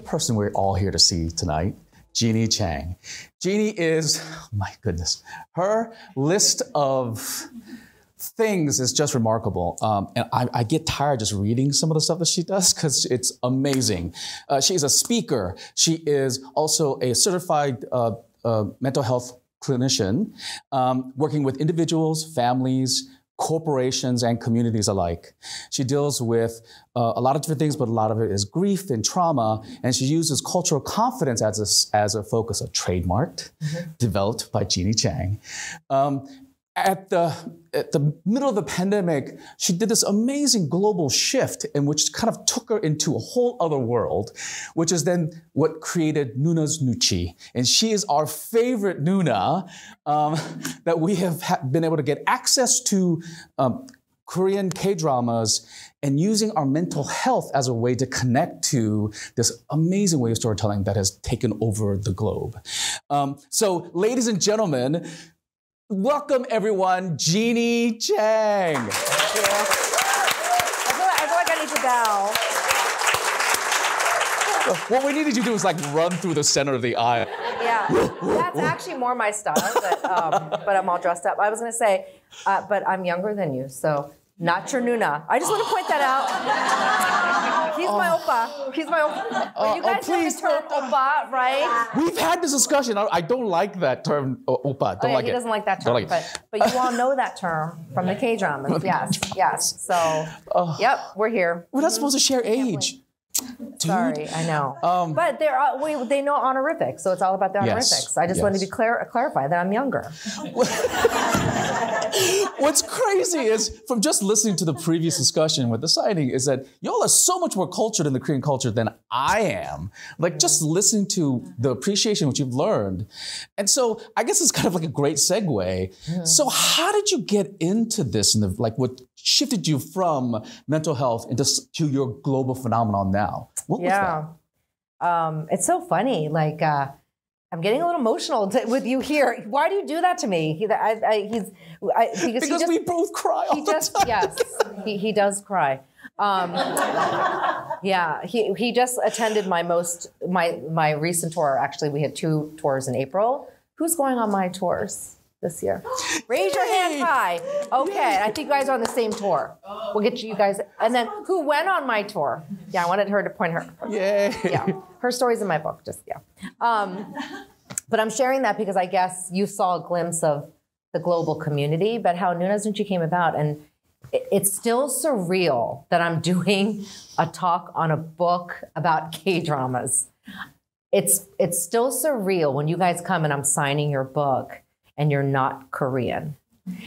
person we're all here to see tonight, Jeanie Chang. Jeanie is, oh my goodness, her list of things is just remarkable. And I get tired just reading some of the stuff that she does because it's amazing. She is a speaker. She is also a certified mental health clinician, working with individuals, families, corporations, and communities alike. She deals with a lot of different things, but a lot of it is grief and trauma, and she uses cultural confidence as a focus, a trademarked, developed by Jeanie Chang. At the middle of the pandemic, she did this amazing global shift in which kind of took her into a whole other world, which is then what created Nuna's Nuchi. And she is our favorite Nuna that we have been able to get access to Korean K-dramas and using our mental health as a way to connect to this amazing way of storytelling that has taken over the globe. So ladies and gentlemen, welcome everyone, Jeanie Chang. Thank you. I feel like I need to bow. What we needed you to do is like run through the center of the aisle. Yeah, that's actually more my style, but I'm all dressed up. I was gonna say, but I'm younger than you, so not your Nuna. I just want to point that out. He's my oppa. He's my oppa. But you guys know the term oppa, right? We've had this discussion. I don't like that term, oppa. Don't like it. He doesn't like that term, but you all know that term from the K-dramas. Yes. So, yep, we're here. We're not supposed to share age. Dude. Sorry, I know. But they know honorifics, so it's all about the honorifics. I just wanted to clarify that I'm younger. What's crazy is, from just listening to the previous discussion with the signing, is that y'all are so much more cultured in the Korean culture than I am. Like, just listening to the appreciation which you've learned. And so I guess it's kind of like a great segue. So how did you get into this, and what shifted you from mental health to your global phenomenon now? What was that? It's so funny. Like, I'm getting a little emotional with you here. Why do you do that to me? Because we both cry all the time. Yes, he does cry. Yeah, he just attended my recent tour. Actually, we had 2 tours in April. Who's going on my tours this year? Raise your hand high. Okay, I think you guys are on the same tour. We'll get you guys. And then who went on my tour? Yeah, I wanted her to point her. Yay. Yeah, her story's in my book. But I'm sharing that because I guess you saw a glimpse of the global community, but how Nuna's Nuchi came about. And it's still surreal that I'm doing a talk on a book about K-dramas. It's still surreal when you guys come and I'm signing your book and you're not Korean.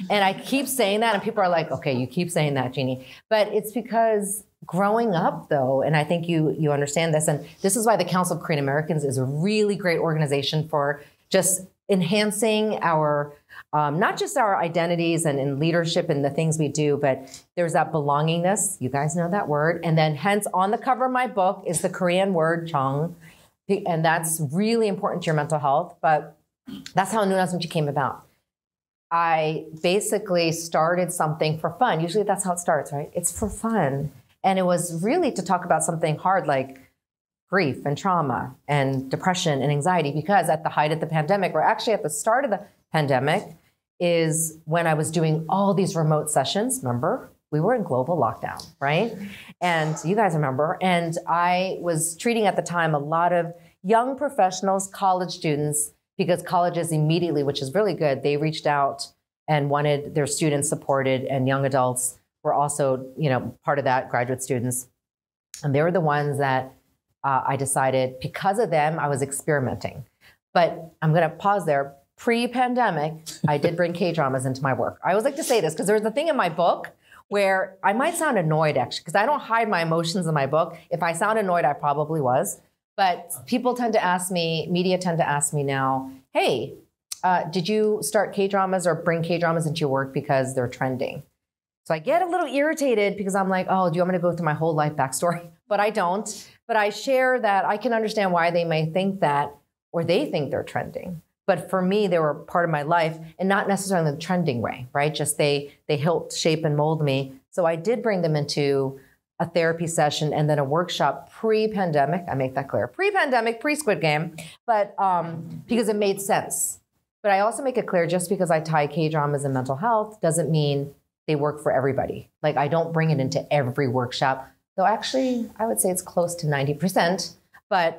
And I keep saying that, and people are like, okay, you keep saying that, Jeanie. But it's because growing up, though, and I think you understand this, and this is why the Council of Korean Americans is a really great organization for just enhancing our, not just our identities and leadership and the things we do, but there's that belongingness. You guys know that word. And then hence on the cover of my book is the Korean word, Chang. And that's really important to your mental health. But that's how Nuna's Nuchi came about. I basically started something for fun. Usually that's how it starts, right? It's for fun. And it was really to talk about something hard like grief and trauma and depression and anxiety, because at the height of the pandemic, or actually at the start of the pandemic, is when I was doing all these remote sessions. Remember, we were in global lockdown, right? And you guys remember. And I was treating at the time a lot of young professionals, college students, because colleges immediately, which is really good, they reached out and wanted their students supported, and young adults were also, part of that, graduate students. And they were the ones that I decided, because of them, I was experimenting. But I'm going to pause there. Pre-pandemic, I did bring K-dramas into my work. I always like to say this because there's a thing in my book where I might sound annoyed, actually, because I don't hide my emotions in my book. If I sound annoyed, I probably was. But people tend to ask me, media tend to ask me now, hey, did you start K-dramas or bring K-dramas into your work because they're trending? So I get a little irritated because I'm like, oh, do you want me to go through my whole life backstory? But I don't. But I share that I can understand why they may think that, or they think they're trending. But for me, they were part of my life, and not necessarily in the trending way, right? Just they helped shape and mold me. So I did bring them into a therapy session and then a workshop pre-pandemic. I make that clear. Pre-pandemic, pre-Squid Game, but because it made sense. But I also make it clear, just because I tie K-dramas and mental health doesn't mean they work for everybody. Like, I don't bring it into every workshop, though actually I would say it's close to 90%. But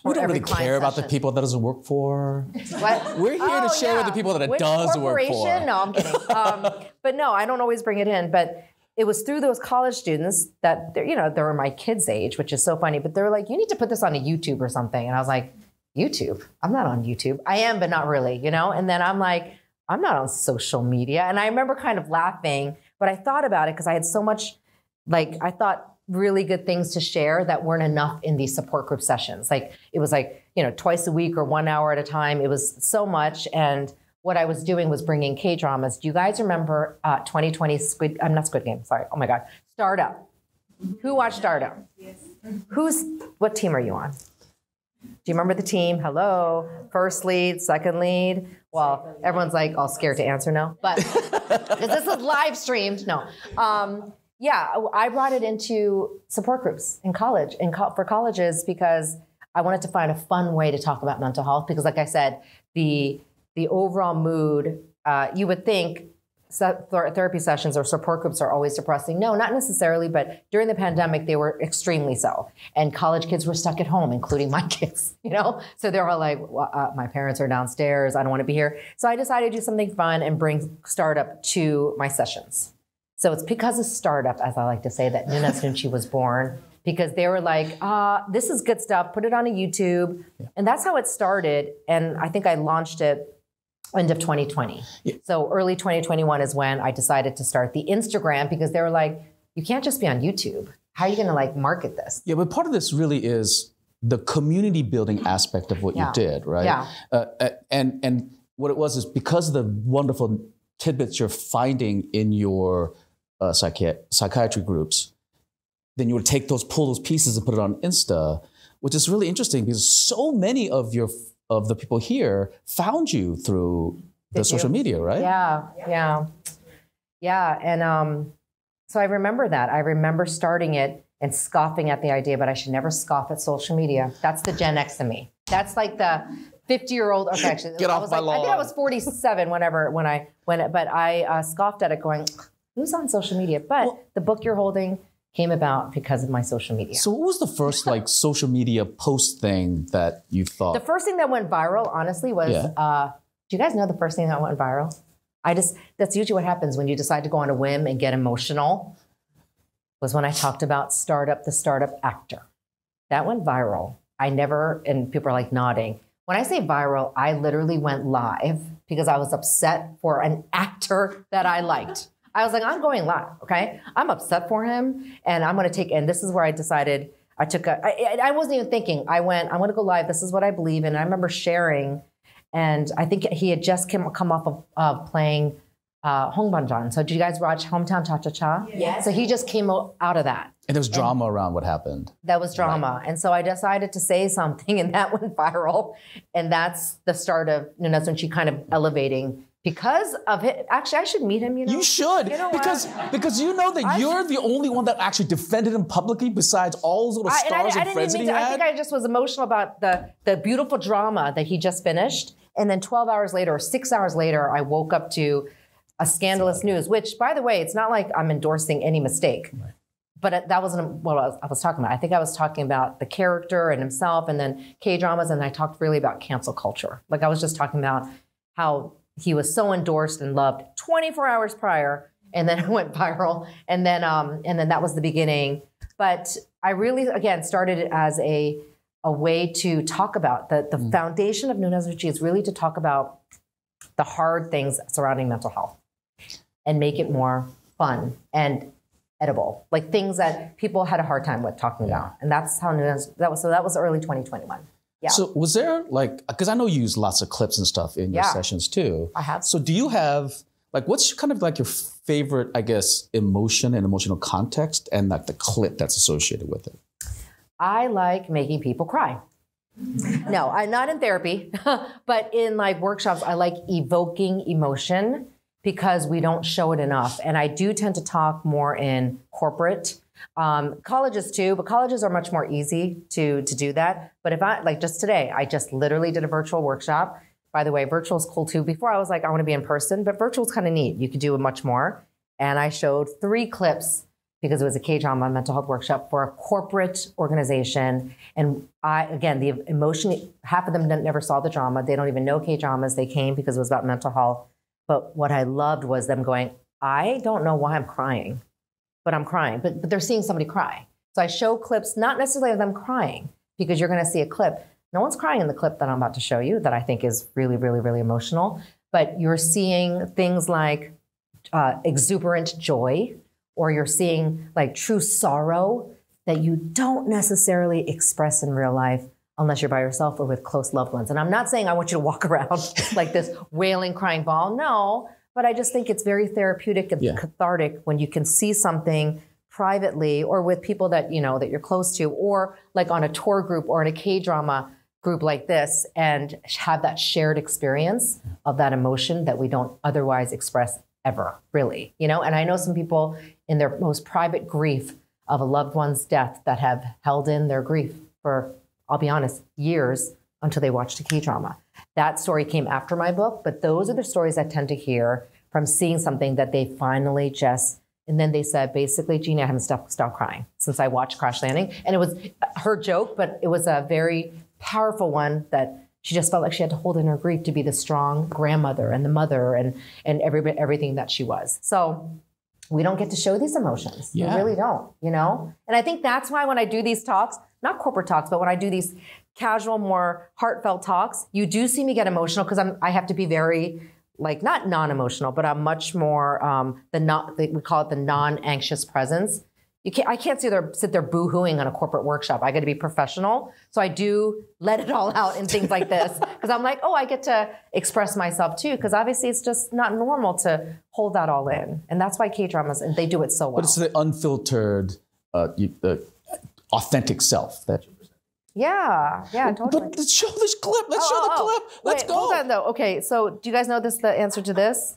we don't really care about the people that doesn't work for. What? We're here to share with the people that it does work for. No, I'm kidding. But no, I don't always bring it in. But it was through those college students that, they were my kids' age, which is so funny. But they were like, you need to put this on a YouTube or something. And I was like, YouTube? I'm not on YouTube. I am, but not really, And then I'm like, I'm not on social media. And I remember kind of laughing, but I thought about it because I had so much, I thought really good things to share that weren't enough in these support group sessions. It was twice a week or 1 hour at a time. It was so much. And what I was doing was bringing K-dramas. Do you guys remember 2020 not Squid Game, sorry. Oh my God. Startup. Who watched Startup? Yes. What team are you on? Do you remember the team? Hello. First lead, second lead. Well, everyone's like all scared to answer no, but because this is live streamed, no. Yeah, I brought it into support groups in college, for colleges, because I wanted to find a fun way to talk about mental health. Because, like I said, the overall mood, you would think therapy sessions or support groups are always depressing. No, not necessarily, but during the pandemic, they were extremely so. And college kids were stuck at home, including my kids, So they were like, my parents are downstairs, I don't want to be here. So I decided to do something fun and bring Startup to my sessions. So it's because of Startup, as I like to say, that Nuna Sunchi was born, because they were like, this is good stuff, put it on a YouTube. Yeah. And that's how it started. And I think I launched it end of 2020. Yeah. So early 2021 is when I decided to start the Instagram, because they were like, you can't just be on YouTube. How are you going to market this? Yeah, but part of this really is the community building aspect of what you did, right? Yeah. And what it was is because of the wonderful tidbits you're finding in your psychiatry groups, then you would pull those pieces and put it on Insta, which is really interesting because so many of the people here found you through the social media, right? Yeah. And so I remember that. I remember starting it and scoffing at the idea, but I should never scoff at social media. That's the Gen X in me. That's like the 50-year-old. Okay, actually, get off my lawn. I think I was 47 when I scoffed at it, going, "Who's on social media?" But the book you're holding came about because of my social media. So what was the first social media post thing that you thought? The first thing that went viral, honestly, was, do you guys know the first thing that went viral? That's usually what happens when you decide to go on a whim and get emotional, was when I talked about Startup, the startup actor. That went viral. And people are nodding. When I say viral, I literally went live because I was upset for an actor that I liked. I was like, I'm going live, okay? I'm upset for him, and I'm going to and this is where I decided I wasn't even thinking. I went, I'm going to go live. This is what I believe in. And I remember sharing, and I think he had just come off of playing Hong Banjan. So did you guys watch Hometown Cha-Cha-Cha? Yes. So he just came out of that. And there was drama around what happened. That was drama. Right. And so I decided to say something, and that went viral. And that's the start of Nuna Sunchi kind of elevating. Because of it, actually, I should meet him. You should, because you know that you're the only one that actually defended him publicly, besides all those little stars and friends that he had. I think I just was emotional about the beautiful drama that he just finished, and then 12 hours later or 6 hours later, I woke up to a scandalous news. Which, by the way, it's not like I'm endorsing any mistake, right. But that wasn't what I was talking about. I think I was talking about the character and himself, and then K-dramas, and I talked really about cancel culture. I was just talking about how he was so endorsed and loved 24 hours prior, and then it went viral, and then that was the beginning. But I really, again, started it as a way to talk about the foundation of Nuna Sunchi is really to talk about the hard things surrounding mental health and make it more fun and edible, things that people had a hard time with talking about. And that's how that was early 2021. Yeah. So was there because I know you use lots of clips and stuff in your sessions too. I have. So do you have what's kind of your favorite, I guess, emotion and emotional context and the clip that's associated with it? I like making people cry. No, I'm not in therapy, but in workshops, I like evoking emotion because we don't show it enough. And I do tend to talk more in corporate Colleges too, but colleges are much more easy to do that. But if I, like just today, I just literally did a virtual workshop. By the way, virtual is cool too. Before I was like, I want to be in person, but virtual is kind of neat. You could do much more. And I showed 3 clips because it was a K-drama mental health workshop for a corporate organization. And again, the emotion, half of them never saw the drama. They don't even know K-dramas. They came because it was about mental health. But what I loved was them going, I don't know why I'm crying, but I'm crying. But they're seeing somebody cry. So I show clips, not necessarily of them crying, because you're going to see a clip. No one's crying in the clip that I'm about to show you that I think is really, really, really emotional. But you're seeing things like exuberant joy, or you're seeing like true sorrow that you don't necessarily express in real life unless you're by yourself or with close loved ones. And I'm not saying I want you to walk around like this wailing, crying ball. No, but I just think it's very therapeutic and cathartic when you can see something privately or with people that, you know, that you're close to, or like on a tour group or in a K-drama group like this, and have that shared experience of that emotion that we don't otherwise express ever, really, you know? And I know some people in their most private grief of a loved one's death that have held in their grief for, I'll be honest, years until they watched a K-drama. That story came after my book, but those are the stories I tend to hear from seeing something that they finally just, and then they said, basically, Jeanie, I haven't stopped crying since I watched Crash Landing. And it was her joke, but it was a very powerful one that she just felt like she had to hold in her grief to be the strong grandmother and the mother and everything that she was. So we don't get to show these emotions. Yeah. We really don't, you know? And I think that's why when I do these talks, not corporate talks, but when I do these casual, more heartfelt talks, you do see me get emotional because I have to be very, like, not non-emotional, but I'm much more, we call it the non-anxious presence. I can't sit there boo-hooing on a corporate workshop. I got to be professional. So I do let it all out in things like this because I'm like, oh, I get to express myself too. Because obviously it's just not normal to hold that all in. And that's why K-dramas, and they do it so well. But it's the unfiltered, the authentic self that you present. Yeah, totally. But let's show this clip. Let's show the clip. Let's go. Hold on though. Okay, so do you guys know the answer to this?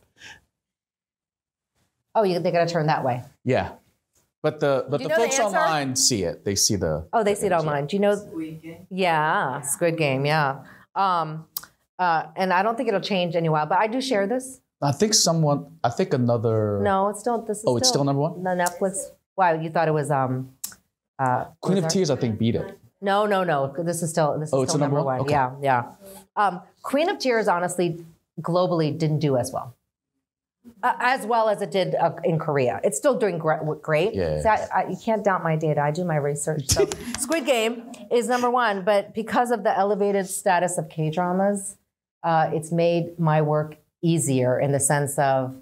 Oh, they got to turn that way. Yeah. But the folks online see it. They see the. Oh, they see it online. Do you know? Squid Game. Yeah, Squid Game. Yeah. And I don't think it'll change any while, but I do share this. I think another. No, it's still. It's still number one. The Netflix. Wow, you thought it was Queen of Tears. I think beat it. No. This is still number one. Okay. Yeah. Queen of Tears, honestly, globally didn't do as well. As well as it did in Korea. It's still doing great. Yeah. So you can't doubt my data. I do my research. So Squid Game is number one, but because of the elevated status of K-dramas, it's made my work easier in the sense of,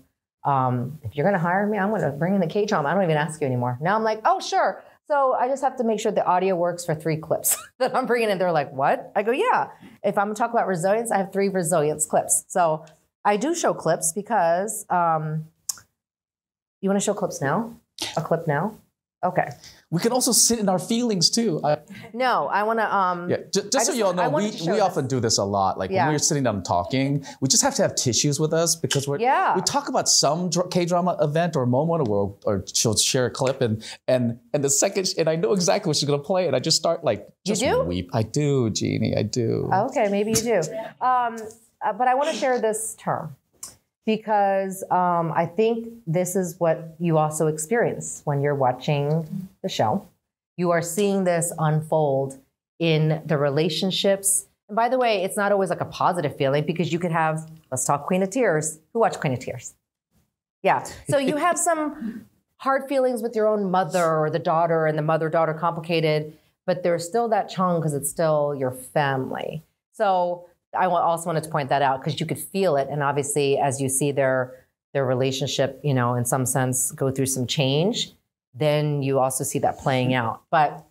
if you're going to hire me, I'm going to bring in the K-drama. I don't even ask you anymore. Now I'm like, oh, sure. So I just have to make sure the audio works for 3 clips that I'm bringing in. They're like, what? I go, yeah. If I'm going to talk about resilience, I have 3 resilience clips. So I do show clips because, you want to show clips now? A clip now? Okay. We can also sit in our feelings too. No, I want to. Just so you all know, we often do this a lot. Like when we're sitting down talking, we just have to have tissues with us because we talk about some K-drama event or moment or she'll share a clip and the second, and I know exactly what she's going to play and I just start like, just weep. I do, Jeanie, I do. Okay, maybe you do. But I want to share this term because I think this is what you also experience when you're watching the show. You are seeing this unfold in the relationships. And by the way, it's not always like a positive feeling because you could have, let's talk Queen of Tears. Who watched Queen of Tears? Yeah. So you have some hard feelings with your own mother or the daughter, and the mother-daughter complicated, but there's still that Chang because it's still your family. So I also wanted to point that out because you could feel it. And obviously, as you see their relationship, you know, in some sense, go through some change, then you also see that playing out. But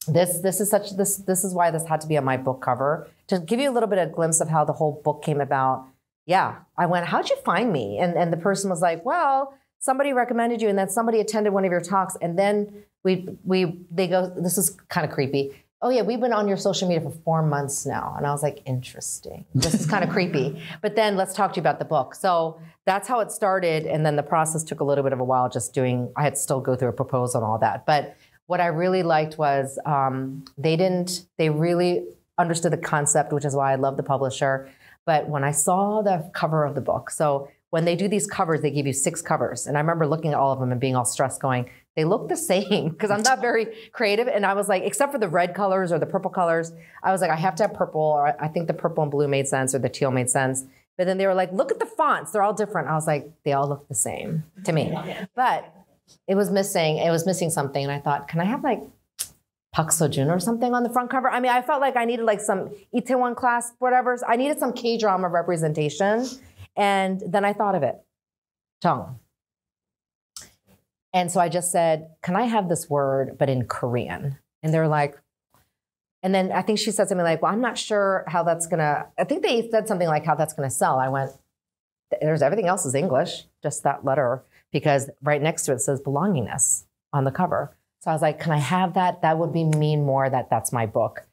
this is why this had to be on my book cover, to give you a little bit of glimpse of how the whole book came about. Yeah, I went, how'd you find me? And the person was like, well, somebody recommended you, and then somebody attended one of your talks, and then they go, this is kind of creepy. oh yeah, we've been on your social media for 4 months now. And I was like, interesting. This is kind of creepy. But then let's talk to you about the book. So that's how it started. And then the process took a little bit of a while I had to still go through a proposal and all that. But what I really liked was they really understood the concept, which is why I love the publisher. But when I saw the cover of the book, so when they do these covers, they give you 6 covers. And I remember looking at all of them and being all stressed going, they look the same because I'm not very creative. And I was like, except for the red colors or the purple colors, I was like, I have to have purple, or I think the purple and blue made sense, or the teal made sense. But then they were like, look at the fonts. They're all different. I was like, they all look the same to me. But it was missing something. And I thought, can I have like Park Seo-joon or something on the front cover? I mean, I felt like I needed like some Itaewon class, whatever. I needed some K-drama representation. And then I thought of it, Chang. And so I just said, can I have this word, but in Korean? And they're like, and then I think she said something like, well, I'm not sure how that's gonna, I think they said something like how that's gonna sell. I went, there's everything else is English, just that letter, because right next to it says Belongingness on the cover. So I was like, can I have that? That would mean more that that's my book.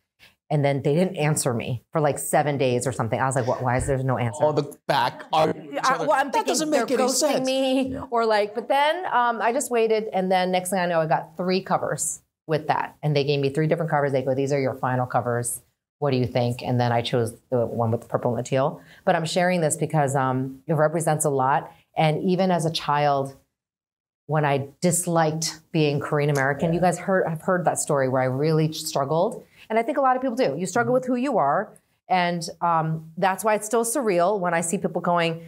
And then they didn't answer me for like 7 days or something. I was like, what, why is there no answer? Or the back. Well, I'm thinking doesn't make they're any ghosting sense. me, or like, but then I just waited. And then next thing I know, I got 3 covers with that. And they gave me 3 different covers. They go, these are your final covers. What do you think? And then I chose the one with the purple and the teal. But I'm sharing this because it represents a lot. And even as a child, when I disliked being Korean American, you guys have heard that story where I really struggled. And I think a lot of people do. You struggle with who you are. And that's why it's still surreal when I see people going,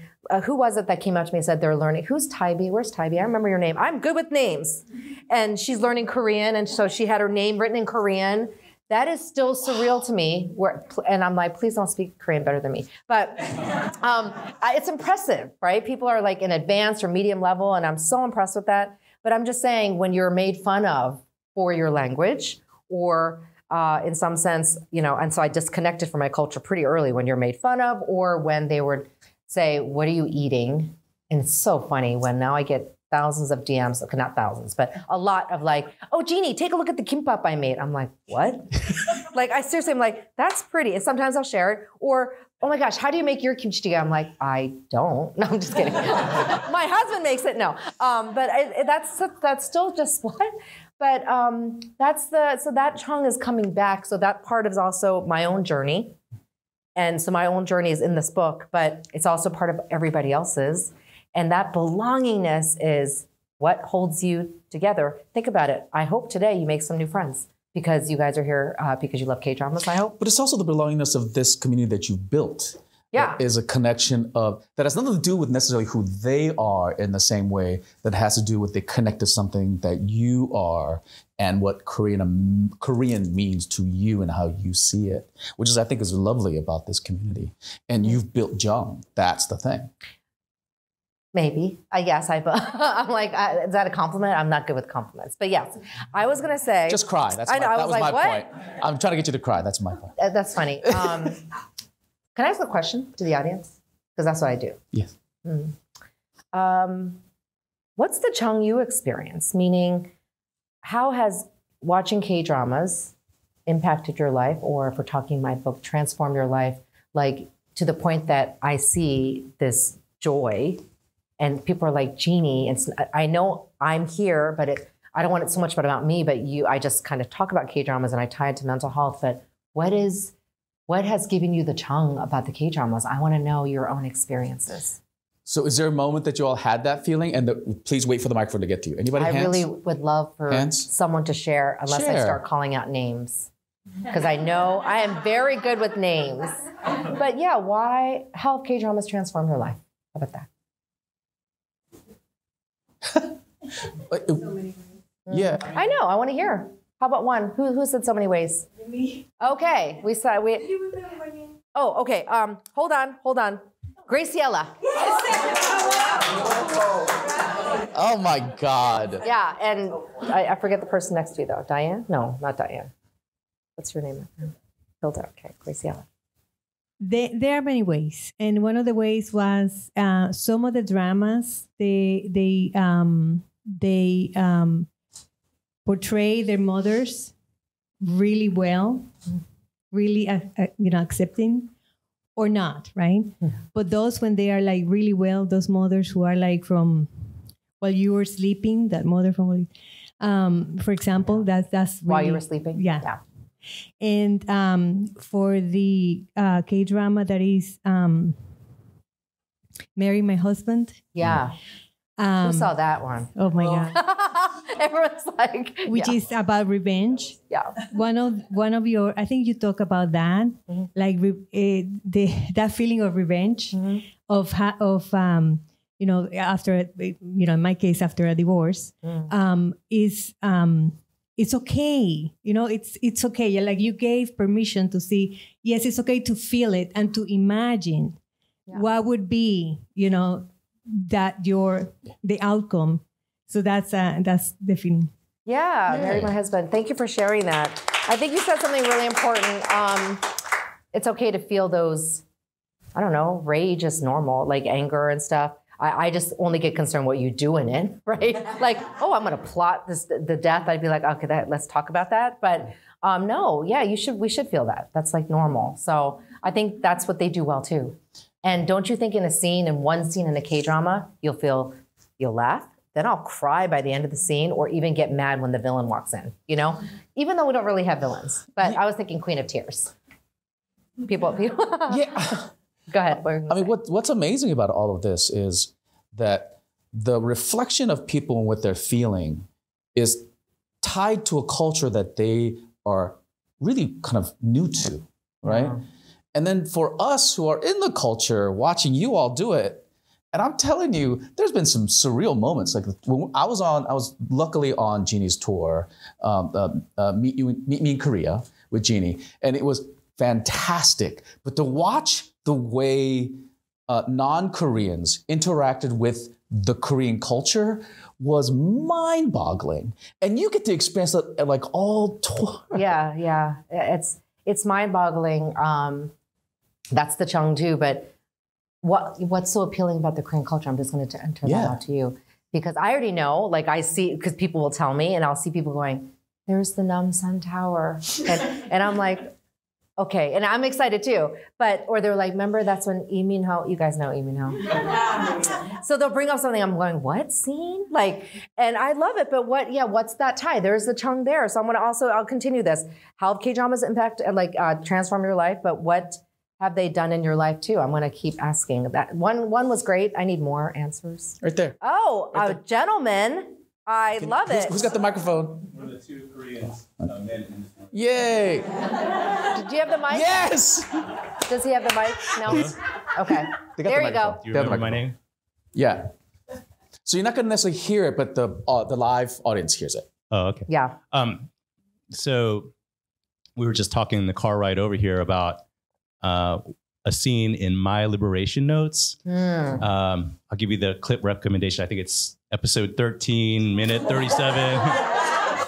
who was it that came up to me and said they're learning? Who's Tybee? Where's Tybee? I remember your name. I'm good with names. And she's learning Korean. And so she had her name written in Korean. That is still surreal to me. And I'm like, please don't speak Korean better than me. But it's impressive, right? People are like in advanced or medium level. And I'm so impressed with that. But I'm just saying, when you're made fun of for your language, or in some sense, and so I disconnected from my culture pretty early, when you're made fun of, or when they would say, what are you eating? And it's so funny when now I get thousands of DMs, okay, not thousands, but a lot of like, oh, Jeanie, take a look at the kimbap I made. I'm like, what? Like, I seriously, I'm like, that's pretty. And sometimes I'll share it. Or, oh my gosh, how do you make your kimchi jjigae? I'm like, I don't. No, I'm just kidding. My husband makes it. No. But that's still just what? But so that Chang is coming back. So that part is also my own journey. And so my own journey is in this book, but it's also part of everybody else's. And that belongingness is what holds you together. Think about it. I hope today you make some new friends because you guys are here because you love K-dramas, I hope. But it's also the belongingness of this community that you built. Yeah. Is a connection that has nothing to do with necessarily who they are in the same way, that has to do with they connect to something that you are and what Korean means to you and how you see it, which is, I think, is lovely about this community. And you've built Jung. That's the thing. Maybe. Yes. I'm like, is that a compliment? I'm not good with compliments. But yes, I was going to say. Just cry. That was my point. I'm trying to get you to cry. That's my point. That's funny. Can I ask a question to the audience? Because that's what I do. Yes. What's the Chang Yu experience? Meaning, how has watching K-dramas impacted your life, or if we're talking my book, transformed your life, like to the point that I see this joy and people are like, Jeanie, I know I'm here, but I don't want it so much about me, but I just kind of talk about K-dramas and I tie it to mental health. But what has given you the Chang about the K-dramas? I want to know your own experiences. So is there a moment that you all had that feeling? And please wait for the microphone to get to you. Anybody? I really would love for someone to share, unless I start calling out names. Because I know I am very good with names. But yeah, how have K-dramas transformed your life? How about that? Yeah. I know, I want to hear. How about one? Who said so many ways? Me. Okay, Oh, okay. Hold on. Graciela. Oh my God. Yeah, and I forget the person next to you though. Diane? No, not Diane. What's your name? Hilda. Okay, Graciela. There are many ways, and one of the ways was some of the dramas they portray their mothers really well, really, accepting or not, right? But those when they are like really well, those mothers who are like from while you were sleeping, that mother from, for example, that's really, While you were sleeping? Yeah. And for the K-drama that is Marry My Husband. Yeah. Who saw that one? Oh my God. Everyone's like, which is about revenge. Yeah. One of your, I think you talk about that, like that feeling of revenge, of after, in my case, after a divorce, is it's okay. It's okay. Like you gave permission to see, yes, it's okay to feel it and to imagine what would be, that the outcome. So that's the feeling. Yeah, Marry My Husband. Thank you for sharing that. I think you said something really important. It's okay to feel those, I don't know, rage is normal, like anger and stuff. I just only get concerned what you do in it, right? Like, oh, I'm going to plot the death. I'd be like, okay, let's talk about that. But no, yeah, we should feel that. That's like normal. So I think that's what they do well too. And don't you think in one scene in a K-drama, you'll laugh, then I'll cry by the end of the scene, or even get mad when the villain walks in, even though we don't really have villains. But I was thinking Queen of Tears. People. Yeah. Go ahead. I mean, what's amazing about all of this is that the reflection of people and what they're feeling is tied to a culture that they are really kind of new to, right? Yeah. And then for us who are in the culture, watching you all do it, and I'm telling you, there's been some surreal moments. Like when I was luckily on Jeannie's tour, Meet Me in Korea with Jeannie, and it was fantastic. But to watch the way non-Koreans interacted with the Korean culture was mind-boggling. And you get to experience that like all tour. Yeah. It's mind-boggling. That's the Chang too, but what's so appealing about the Korean culture? I'm just going to turn that out to you, because I already know, like I see, because people will tell me, and I'll see people going, there's the Namsan Tower. And I'm like, okay. And I'm excited too. Or they're like, remember that's when Lee Min-ho, you guys know Lee Min-ho. So they'll bring up something, I'm going, what scene? And I love it, but what's that tie? There's the Chang there. So I'll continue this. How have K-dramas impact, transform your life, but what have they done in your life too? I'm going to keep asking that. One was great. I need more answers. Right there. Oh, right there. Gentleman. I love it. Who's got the microphone? One of the two Koreans, men in this one. Yay. Do you have the mic? Yes. Does he have the mic? No? Okay. There you go. Do you remember my name? Yeah. So you're not going to necessarily hear it, but the live audience hears it. Oh, okay. Yeah. So we were just talking in the car ride over here about a scene in My Liberation Notes. I'll give you the clip recommendation. I think it's episode 13, minute 37.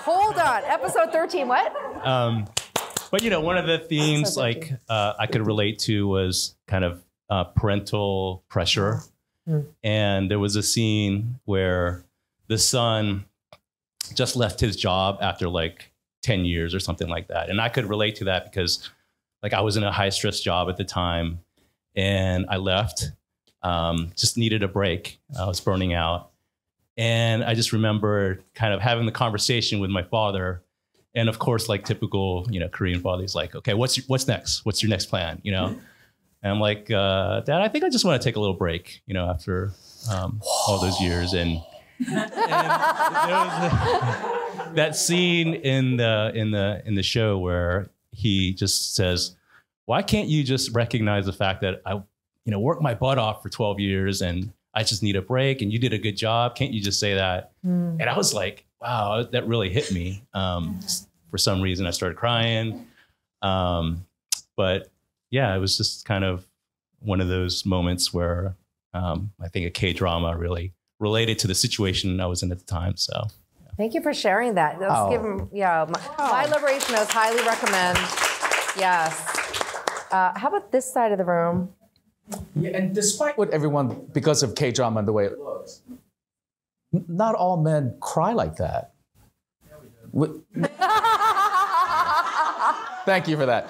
Hold on, episode 13, what? But one of the themes I could relate to was kind of parental pressure. And there was a scene where the son just left his job after 10 years or something like that. And I could relate to that because I was in a high stress job at the time, and I left, just needed a break. I was burning out. And I just remember kind of having the conversation with my father. And of course, typical, Korean father, he's like, okay, what's next? What's your next plan? And I'm like, Dad, I think I just want to take a little break, after all those years. And there was that scene in the show where he just says, why can't you just recognize the fact that I, worked my butt off for 12 years and I just need a break and you did a good job. Can't you just say that? And I was like, wow, that really hit me. For some reason, I started crying. But yeah, it was just kind of one of those moments where I think a K-drama really related to the situation I was in at the time. So. Thank you for sharing that. Let's give him, My Liberation Notes, highly recommend. Yes. How about this side of the room? Yeah, and despite what everyone, because of K-drama and the way it looks, not all men cry like that. Thank you for that.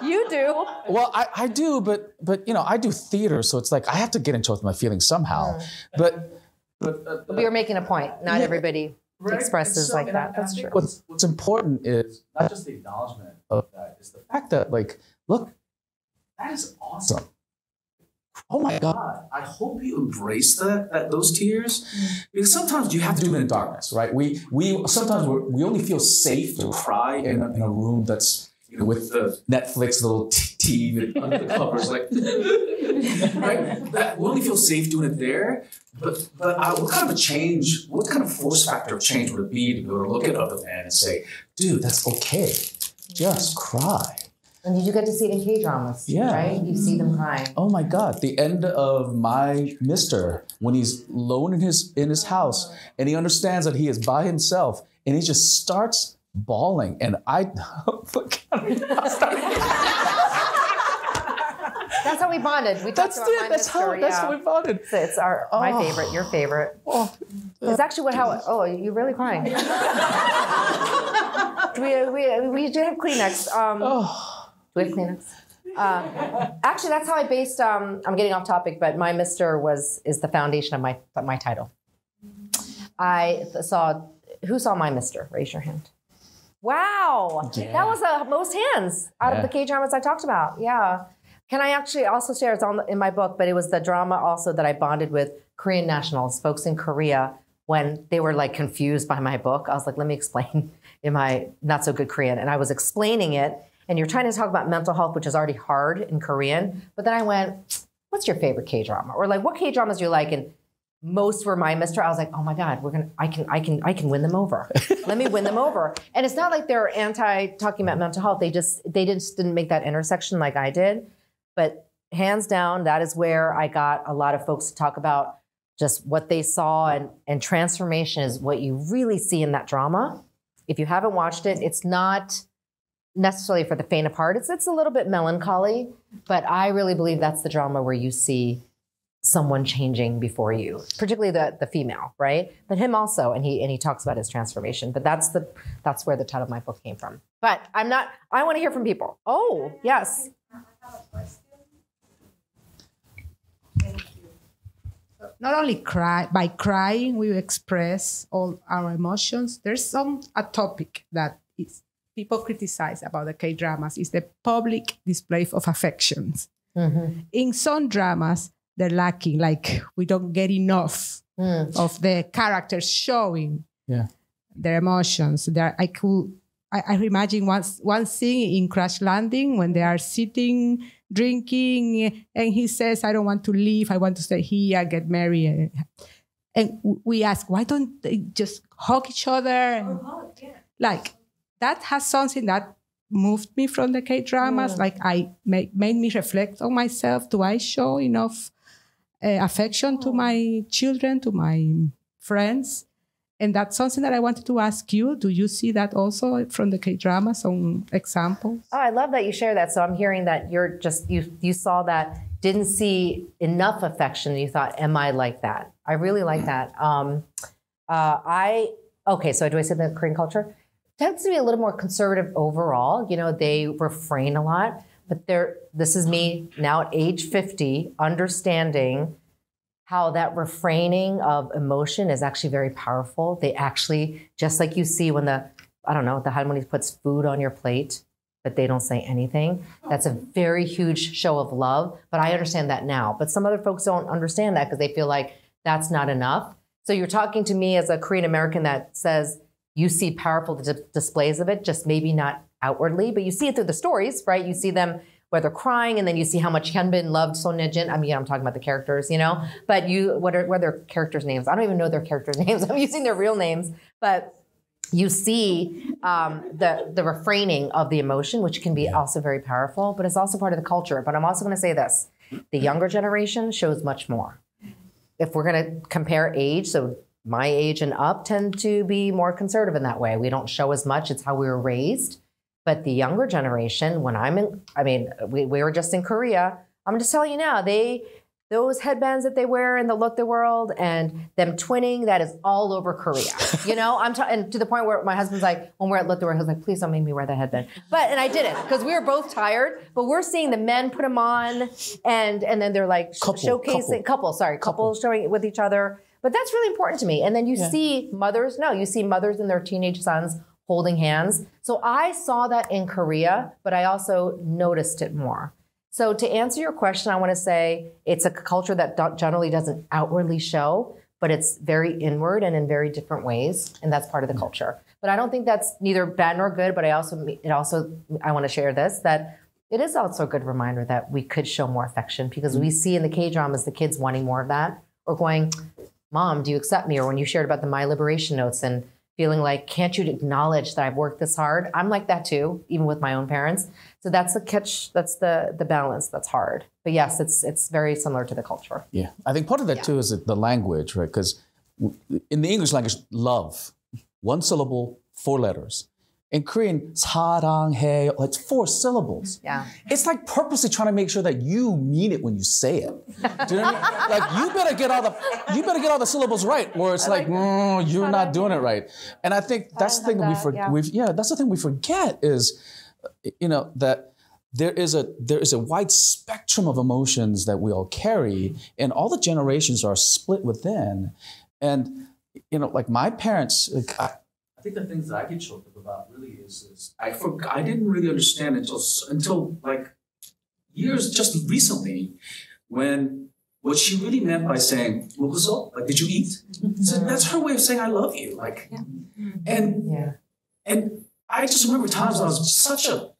You do. Well, I do, but I do theater, so it's like I have to get in touch with my feelings somehow. But you're making a point. Not everybody expresses like that. That's true. What's important is not just the acknowledgement of that, it's the fact that, like, look, that is awesome. Oh my God! I hope you embrace those tears, because sometimes you have to do it in darkness, right? We sometimes we only feel safe to cry in a room that's with the Netflix little TV under the covers, like right. We only feel safe doing it there. But what kind of a change? What kind of force factor of change would it be to be able to look at other men and say, "Dude, that's okay. Just cry." And you get to see it in K-dramas, right? You see them crying. Oh my God! The end of My Mister, when he's alone in his house and he understands that he is by himself and he just starts bawling, and that's how we bonded. We talked about My Mister. That's how we bonded. So it's my favorite, your favorite. It's actually you're really crying. we do have Kleenex. Do we have Kleenex? Actually, that's how I based. I'm getting off topic, but My Mister is the foundation of my title. Who saw My Mister? Raise your hand. Wow, that was the most hands out of the K-dramas I talked about. Yeah. Can I actually also share? It's in my book, but it was the drama also that I bonded with Korean nationals, folks in Korea, when they were like confused by my book. I was like, let me explain in my not so good Korean, and I was explaining it. And you're trying to talk about mental health, which is already hard in Korean. But then I went, what's your favorite K-drama? Or like, what K-dramas do you like? And most were My Mister. I was like, oh my God, I can win them over. Let me win them over. And it's not like they're talking about mental health. They didn't make that intersection like I did. But hands down, that is where I got a lot of folks to talk about just what they saw, and transformation is what you really see in that drama. If you haven't watched it, it's not necessarily for the faint of heart. It's a little bit melancholy, but I really believe that's the drama where you see someone changing before you, particularly the female, right? But him also, and he talks about his transformation. But that's where the title of my book came from. But I want to hear from people. Oh, yes. I have a question. Thank you. Not only by crying, we express all our emotions. There's a topic that people criticize about the K-dramas is the public display of affections. Mm-hmm. In some dramas, they're lacking, like we don't get enough of the characters showing their emotions. I imagine one scene in Crash Landing when they are sitting, drinking, and he says, I don't want to leave, I want to stay here, get married. And we ask, why don't they just hug each other? Like, that has something that moved me from the K-dramas. Like, made me reflect on myself. Do I show enough affection to my children, to my friends? And that's something that I wanted to ask you. Do you see that also from the K-dramas, some examples? Oh, I love that you share that. So I'm hearing that you saw that, didn't see enough affection. You thought, am I like that? I really like that. So do I say the Korean culture tends to be a little more conservative overall. They refrain a lot, but this is me now at age 50, understanding how that refraining of emotion is actually very powerful. They actually, just like you see when the harmony puts food on your plate, but they don't say anything. That's a very huge show of love, but I understand that now. But some other folks don't understand that because they feel like that's not enough. So you're talking to me as a Korean American that says, you see powerful displays of it, just maybe not outwardly, but you see it through the stories, right? You see them where they're crying, and then you see how much Hyunbin loved Son Ye-jin. I mean, I'm talking about the characters, But what are their characters' names? I don't even know their characters' names. I'm using their real names, but you see the refraining of the emotion, which can be also very powerful, but it's also part of the culture. But I'm also going to say this: the younger generation shows much more. If we're going to compare age, so my age and up tend to be more conservative in that way. We don't show as much. It's how we were raised. But the younger generation, we were just in Korea. I'm just telling you now, those headbands that they wear in the Look the World and them twinning, that is all over Korea. You know, and to the point where my husband's like, when we're at Look the World, he was like, please don't make me wear that headband. And I didn't, because we were both tired, but we're seeing the men put them on and then they're like showcasing, couples showing it with each other. But that's really important to me. And then you see mothers and their teenage sons holding hands. So I saw that in Korea, but I also noticed it more. So to answer your question, I want to say it's a culture that generally doesn't outwardly show, but it's very inward and in very different ways. And that's part of the culture. But I don't think that's neither bad nor good, but I want to share this, that it is also a good reminder that we could show more affection, because we see in the K-dramas the kids wanting more of that, or going, Mom, do you accept me? Or when you shared about the My Liberation notes and feeling like, can't you acknowledge that I've worked this hard? I'm like that too, even with my own parents. So that's the catch, that's the balance that's hard. But yes, it's very similar to the culture. Yeah, I think part of that too is the language, right? Because in the English language, love, one syllable, 4 letters. In Korean, 사랑해, it's 4 syllables. Yeah. It's like purposely trying to make sure that you mean it when you say it. Do you know what I mean? Like you better get all the syllables right, or it's you're not doing it right. And I think that's the thing that that's the thing we forget is, you know, that there is a wide spectrum of emotions that we all carry, and all the generations are split within. And you know, like my parents, I think the things that I get choked up about really is I didn't really understand until like years just recently, when what she really meant by saying "먹었어?" like did you eat? So that's her way of saying I love you. Like, and I just remember times when I was such a,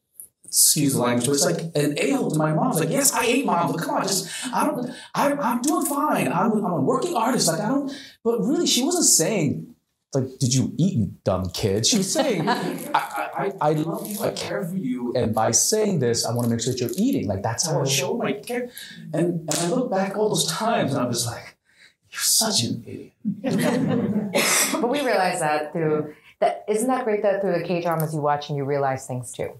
excuse the language, but it's like an a-hole to my mom. It's like, yes, I ate, Mom, but come on, I'm doing fine. I'm a working artist. Like but really she wasn't saying, like, did you eat, you dumb kid? She was saying, I love you, I care for you, and by saying this, I want to make sure that you're eating. Like, that's how I show my care. And I look back all those times, and I'm just like, you're such an idiot. But we realize that isn't that great that through the K-dramas you watch and you realize things too?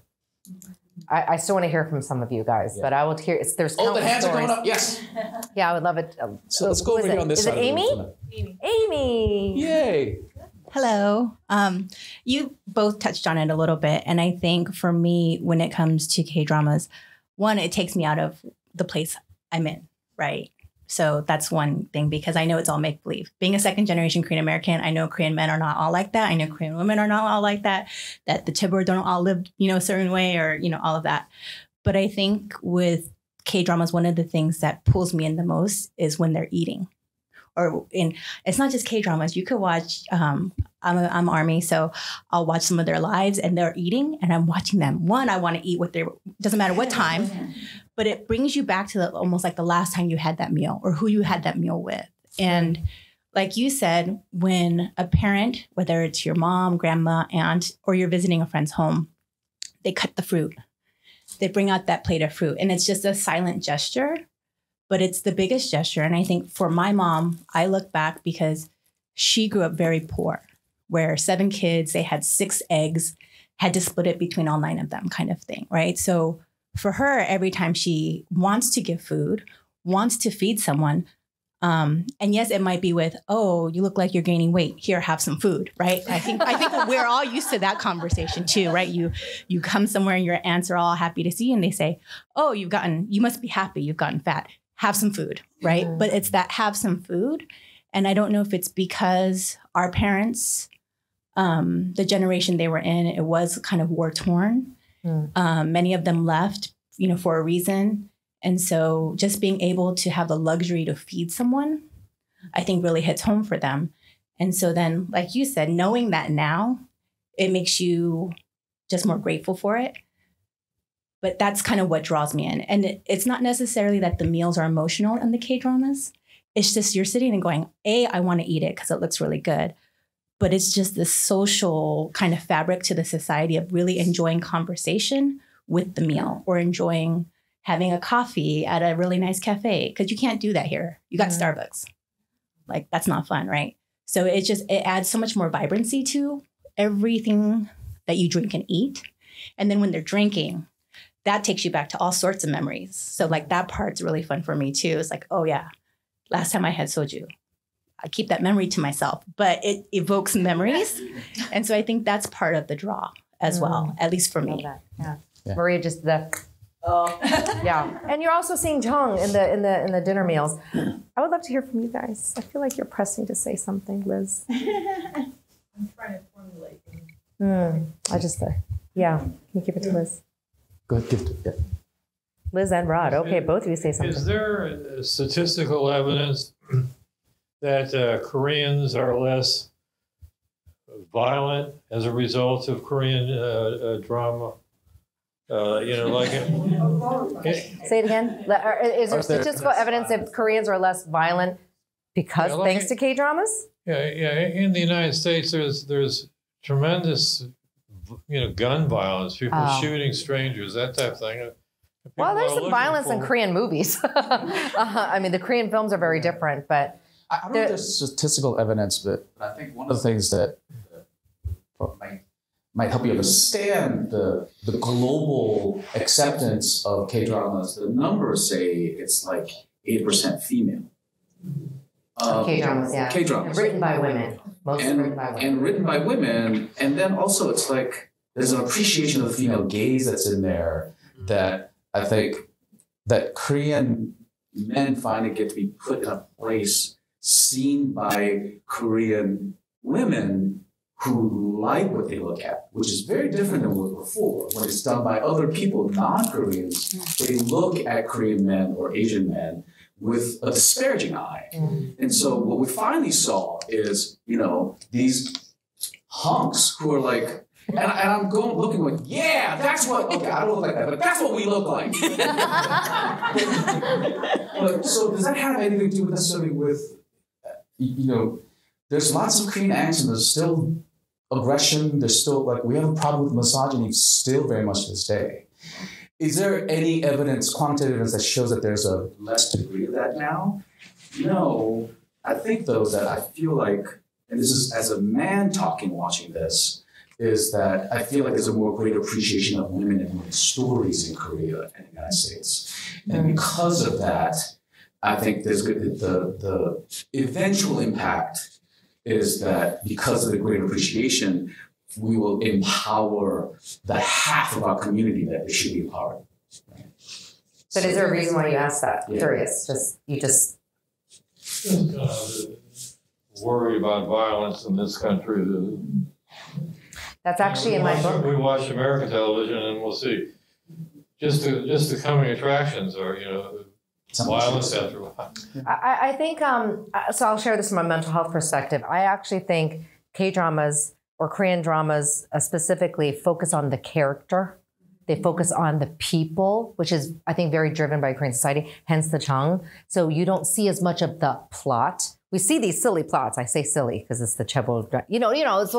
I still want to hear from some of you guys, but I will hear. There's the hands are going up. Yes. Yeah, I would love it. So let's go over here on this side. Is it Amy? Amy. Yay. Hello. You both touched on it a little bit. And I think for me, when it comes to K-dramas, one, it takes me out of the place I'm in, right? So that's one thing, because I know it's all make-believe. Being a second generation Korean American, I know Korean men are not all like that. I know Korean women are not all like that the Tibur don't all live, a certain way, or, all of that. But I think with K-dramas, one of the things that pulls me in the most is when they're eating. It's not just K-dramas. You could watch, I'm Army, so I'll watch some of their lives and they're eating and I'm watching them. One, I want to eat doesn't matter what time, but it brings you back to almost like the last time you had that meal or who you had that meal with. And like you said, when a parent, whether it's your mom, grandma, aunt, or you're visiting a friend's home, they cut the fruit. They bring out that plate of fruit and it's just a silent gesture. But it's the biggest gesture. And I think for my mom, I look back because she grew up very poor, where 7 kids, they had 6 eggs, had to split it between all 9 of them kind of thing, right? So for her, every time she wants to give food, wants to feed someone, and yes, it might be with, oh, you look like you're gaining weight. Here, have some food, right? I think we're all used to that conversation too, right? You come somewhere and your aunts are all happy to see you and they say, oh, you must be happy, you've gotten fat. Have some food, right? But it's that have some food. And I don't know if it's because our parents, the generation they were in, it was kind of war torn. Many of them left, for a reason. And so just being able to have the luxury to feed someone, I think really hits home for them. And so then, like you said, knowing that now, it makes you just more grateful for it. But that's kind of what draws me in. And it's not necessarily that the meals are emotional in the K-dramas. It's just you're sitting and going, I want to eat it because it looks really good. But it's just this social kind of fabric to the society of really enjoying conversation with the meal or enjoying having a coffee at a really nice cafe, because you can't do that here. You got Starbucks. Like, that's not fun, right? So it adds so much more vibrancy to everything that you drink and eat. And then when they're drinking, that takes you back to all sorts of memories. So like that part's really fun for me too. It's like, oh yeah, last time I had soju. I keep that memory to myself, but it evokes memories. And so I think that's part of the draw as well, at least for me. Yeah. Maria just yeah. And you're also seeing Chang in the dinner meals. I would love to hear from you guys. I feel like you're pressing to say something, Liz. I'm trying to formulate. I just yeah. Can you give it to Liz? Go ahead, give it to Liz and Rod. Okay, both of you say something. Is there statistical evidence that Koreans are less violent as a result of Korean drama? Say it again. Is there statistical evidence that Koreans are less violent because thanks to K-dramas? Yeah. In the United States, there's tremendous, gun violence, people shooting strangers, that type of thing. Well, there's some violence in Korean movies. I mean, the Korean films are very different, but I don't know if there's statistical evidence, but I think one of the things that might help you understand the global acceptance of K-dramas, the numbers say it's like 8% female. K-dramas, yeah. K-dramas. Written by women. Mostly written by women. And written by women. And then also it's like there's an appreciation of the female gaze that's in there that I think that Korean men finally get to be put in a place seen by Korean women who like what they look at, which is very different than what before. When it's done by other people, non-Koreans, they look at Korean men or Asian men with a disparaging eye. And so what we finally saw is, these hunks who are like, and I'm looking like, yeah, that's what, okay, I don't look like that, but that's what we look like. So does that have anything to do necessarily with, there's lots of Korean angst and there's still aggression, there's still, we have a problem with misogyny still very much to this day. Is there any evidence, quantitative evidence, that shows that there's a less degree of that now? No. I think, though, that I feel like, and this is as a man talking, watching this, is that I feel like there's a more greater appreciation of women and women's stories in Korea and the United States. And because of that, I think there's the eventual impact is that because of the greater appreciation, we will empower the half of our community that they should be empowered. Right? But is there a reason why you asked that? Yeah. Curious. Just worried about violence in this country. That's actually in my book. We watch American television and we'll see. Just the coming attractions are, violence after a while. I think, so I'll share this from a mental health perspective. I actually think K-dramas or Korean dramas specifically focus on the character. They focus on the people, which is, I think, very driven by Korean society, hence the Chang. So you don't see as much of the plot. We see these silly plots. I say silly because it's the Chebo,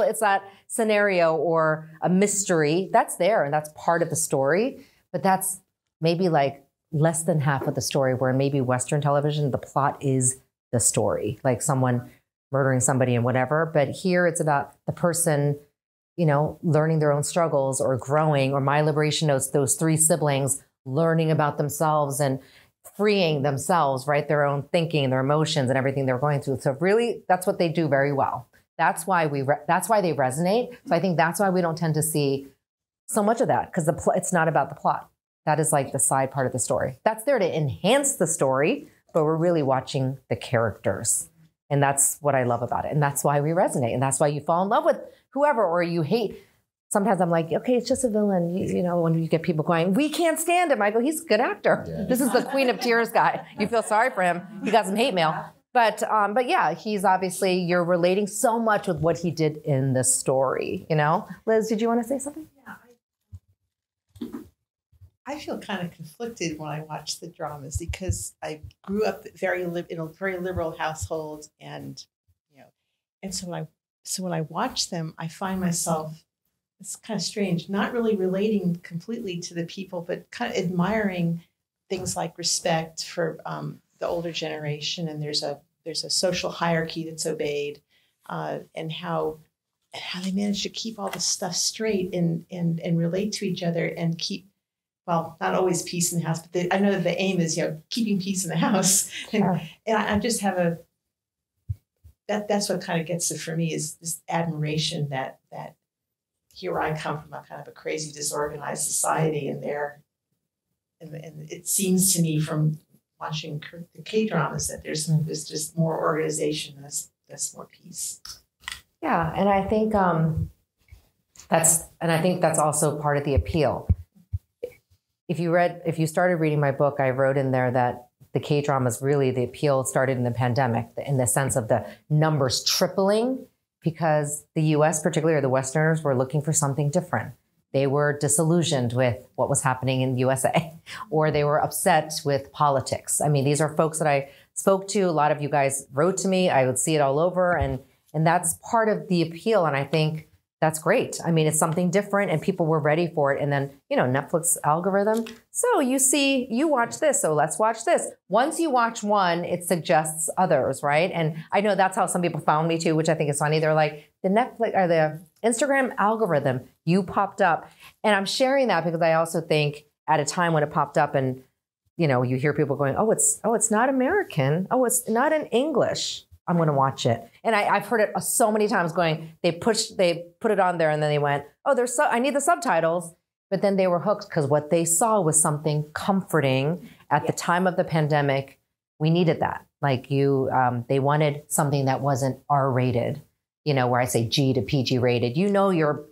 it's that scenario or a mystery that's there and that's part of the story. But that's maybe like less than half of the story, where in maybe Western television, the plot is the story, like someone murdering somebody and whatever. But here it's about the person, learning their own struggles or growing, or My Liberation Notes, those three siblings learning about themselves and freeing themselves, right? Their own thinking, their emotions and everything they're going through. So really, that's what they do very well. That's why that's why they resonate. So I think that's why we don't tend to see so much of that, because it's not about the plot. That is like the side part of the story. That's there to enhance the story, but we're really watching the characters. And that's what I love about it. And that's why we resonate. And that's why you fall in love with whoever, or you hate. Sometimes I'm like, okay, it's just a villain. When you get people going, we can't stand him. I go, he's a good actor. Yeah. This is the Queen of Tears guy. You feel sorry for him. He got some hate mail. But yeah, he's obviously, you're relating so much with what he did in the story, Liz, did you want to say something? Yeah. I feel kind of conflicted when I watch the dramas because I grew up in a very liberal household, and so when I watch them, I find myself, it's kind of strange, not really relating completely to the people, but kind of admiring things like respect for the older generation, and there's a social hierarchy that's obeyed, and how they manage to keep all this stuff straight and relate to each other and keep well, not always peace in the house, but I know that the aim is, keeping peace in the house. And I just have that's what kind of gets it for me, is this admiration that here I come from a kind of a crazy, disorganized society, and it seems to me from watching the K-dramas that there's just more organization, there's more peace. Yeah, and I think that's also part of the appeal. If you started reading my book, I wrote in there that the K-dramas, really the appeal started in the pandemic, in the sense of the numbers tripling, because the US, particularly, or the Westerners, were looking for something different. They were disillusioned with what was happening in the USA, or they were upset with politics. I mean, these are folks that I spoke to. A lot of you guys wrote to me. I would see it all over, and that's part of the appeal. And I think that's great. I mean, it's something different, and people were ready for it. And then, Netflix algorithm. So you watch this, so let's watch this. Once you watch one, it suggests others, right? And I know that's how some people found me too, which I think is funny. They're like, the Netflix or the Instagram algorithm, you popped up. And I'm sharing that because I also think at a time when it popped up and, you hear people going, oh, it's not American. Oh, it's not in English. I'm going to watch it. And I've heard it so many times going, they put it on there and then they went, oh, I need the subtitles. But then they were hooked because what they saw was something comforting at the time of the pandemic. We needed that. Like they wanted something that wasn't R-rated, where I say G to PG rated. Your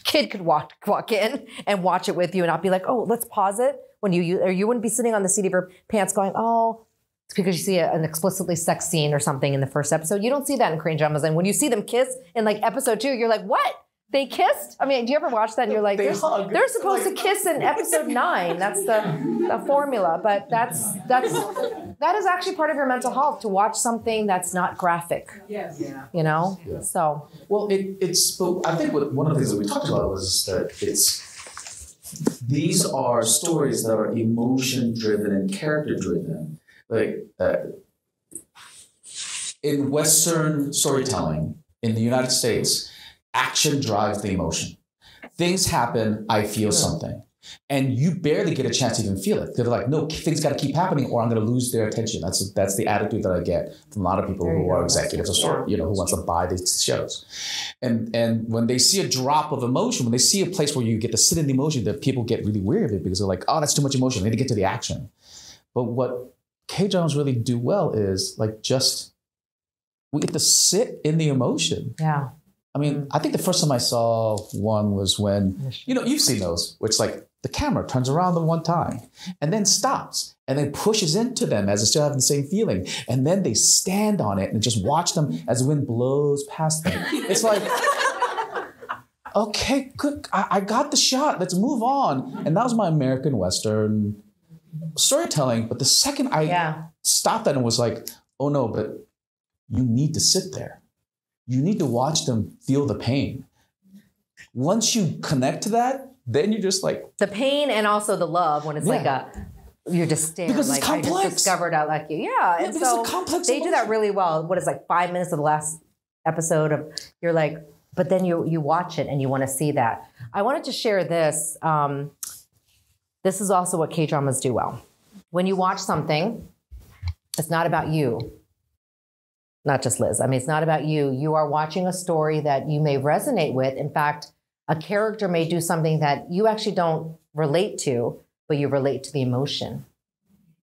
kid could walk in and watch it with you and not be like, oh, let's pause it. Or you wouldn't be sitting on the seat of your pants going, oh, it's because you see an explicitly sex scene or something in the first episode. You don't see that in Korean dramas. And when you see them kiss in like episode 2, you're like, what? They kissed? I mean, do you ever watch that and you're like, they're supposed to kiss in episode 9. That's the formula. But that is actually part of your mental health, to watch something that's not graphic. Yes. Yeah. So. Well, I think one of the things that we talked about was that these are stories that are emotion driven and character driven. Like in Western storytelling in the United States, action drives the emotion. Things happen, I feel something. And you barely get a chance to even feel it. They're like, no, things got to keep happening or I'm going to lose their attention. That's the attitude that I get from a lot of people who are executives of story, who wants to buy these shows. And when they see a drop of emotion, when they see a place where you get to sit in the emotion, that people get really weary of it because they're like, oh, that's too much emotion. I need to get to the action. But what K-dramas really do well is we get to sit in the emotion. Yeah. I mean, I think the first time I saw one was when, you've seen those, where it's like the camera turns around them one time and then stops and then pushes into them as they still have the same feeling. And then they stand on it and just watch them as the wind blows past them. It's like, okay, good. I got the shot. Let's move on. And that was my American Western storytelling. But the second I stopped that and was like, oh no, but you need to sit there. You need to watch them feel the pain. Once you connect to that, then you're just like... The pain and also the love when it's you're just staring. Because it's like, complex. I just discovered I like you. Yeah. And so they do that really well. What is 5 minutes of the last episode of, you're like, but then you watch it and you want to see that. I wanted to share this. This is also what K-dramas do well. When you watch something, it's not about you. Not just Liz. I mean, it's not about you. You are watching a story that you may resonate with. In fact, a character may do something that you actually don't relate to, but you relate to the emotion.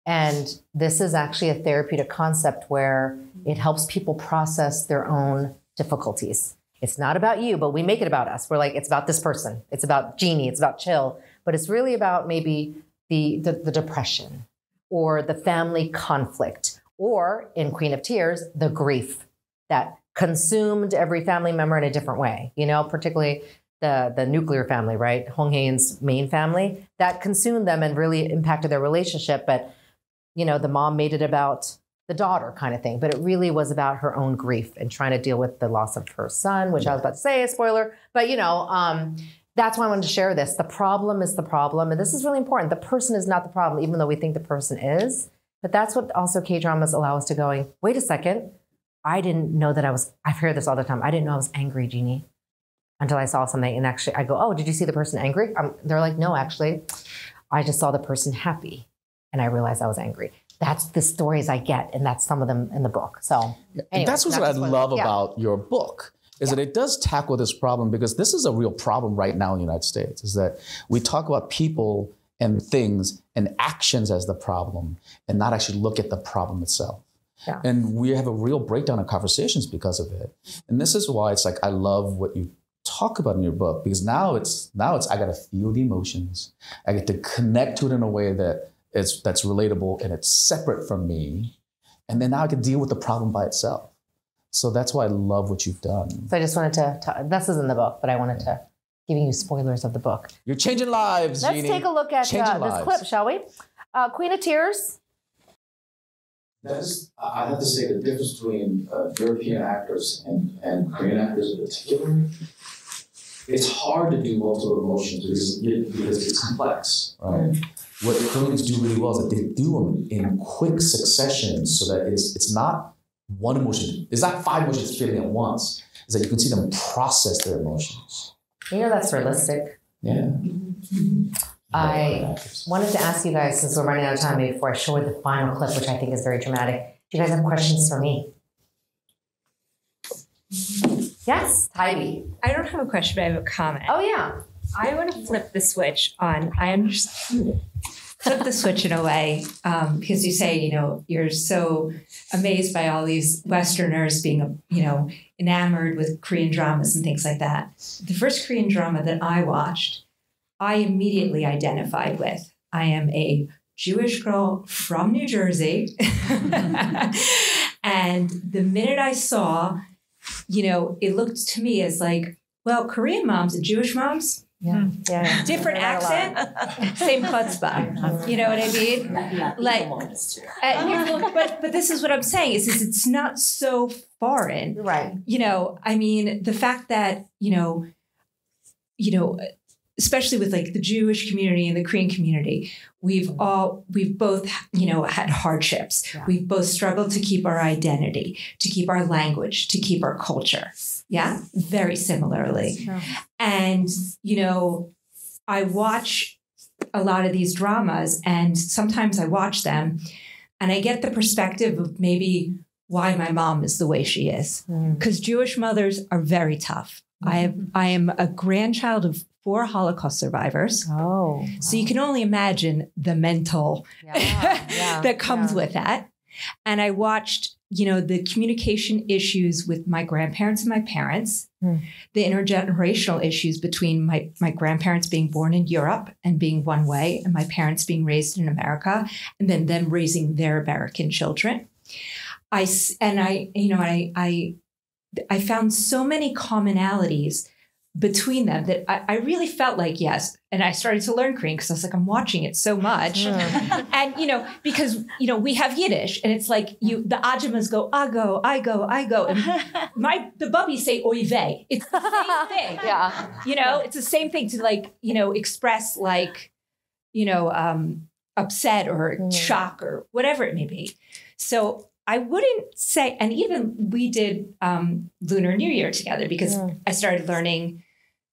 And this is actually a therapeutic concept where it helps people process their own difficulties. It's not about you, but we make it about us. We're like, it's about this person. It's about Jeanie. It's about Chill. But it's really about maybe the depression or the family conflict, or in Queen of Tears, the grief that consumed every family member in a different way, particularly the nuclear family, right? Hong Hae's main family, that consumed them and really impacted their relationship. But, the mom made it about the daughter kind of thing, but it really was about her own grief and trying to deal with the loss of her son, which I was about to say, a spoiler, but that's why I wanted to share this. The problem is the problem. And this is really important. The person is not the problem, even though we think the person is. But that's what also K-dramas allow us to going, wait a second. I didn't know that I've heard this all the time. I didn't know I was angry, Jeanie, until I saw something. And actually I go, oh, did you see the person angry? They're like, no, actually, I just saw the person happy and I realized I was angry. That's the stories I get, and that's some of them in the book. So anyway, that's what I love about your book, is that it does tackle this problem, because this is a real problem right now in the United States, is that we talk about people and things and actions as the problem and not actually look at the problem itself. Yeah. And we have a real breakdown in conversations because of it. And this is why it's like, I love what you talk about in your book, because now it's I got to feel the emotions. I get to connect to it in a way that's relatable and it's separate from me. And then now I can deal with the problem by itself. So that's why I love what you've done. So I just wanted to this is in the book, but I wanted to giving you spoilers of the book. You're changing lives, Let's Jeanie. take a look at this clip, shall we? Queen of Tears. I have to say, the difference between European actors and Korean actors in particular, it's hard to do multiple emotions because it's complex, right? What the Koreans do really well is that they do them in quick succession, so that it's not one emotion. It's not 5 emotions feeling at once. It's that you can see them process their emotions. You know, that's realistic. Yeah. I wanted to ask you guys, since we're running out of time, before I show you the final clip, which I think is very dramatic. Do you guys have questions for me? Yes, Tybee. I don't have a question, but I have a comment. Oh, yeah. I want to flip the switch on. I understand. Flip the switch in a way, because you say, you know, you're so amazed by all these Westerners being, you know, enamored with Korean dramas and things like that. The first Korean drama that I watched, I immediately identified with. I am a Jewish girl from New Jersey. And the minute I saw, you know, it looked to me as like, well, Korean moms and Jewish moms, yeah. different accent, same chutzpah. You know what I mean? Like, but this is what I'm saying is it's not so foreign, right? You know, I mean, the fact that you know, especially with like the Jewish community and the Korean community, we've both, you know, had hardships. Yeah. We've both struggled to keep our identity, to keep our language, to keep our culture. Yeah, very similarly. And, you know, I watch a lot of these dramas, and sometimes I watch them and I get the perspective of maybe why my mom is the way she is. Because Jewish mothers are very tough. I am a grandchild of 4 Holocaust survivors. Oh. So you can only imagine the mental that comes with that. And I watched, you know, the communication issues with my grandparents and my parents, the intergenerational issues between my grandparents being born in Europe and being one way, and my parents being raised in America, and then them raising their American children. I found so many commonalities between them that I really felt like, yes. And I started to learn Korean because I was like, I'm watching it so much. And, you know, because, you know, we have Yiddish and it's like the ajumas go, I go. And the bubbies say oy vey. It's the same thing. Yeah. You know, it's the same thing to like, you know, express like, you know, upset or shock or whatever it may be. So I wouldn't say, and even we did Lunar New Year together because I started learning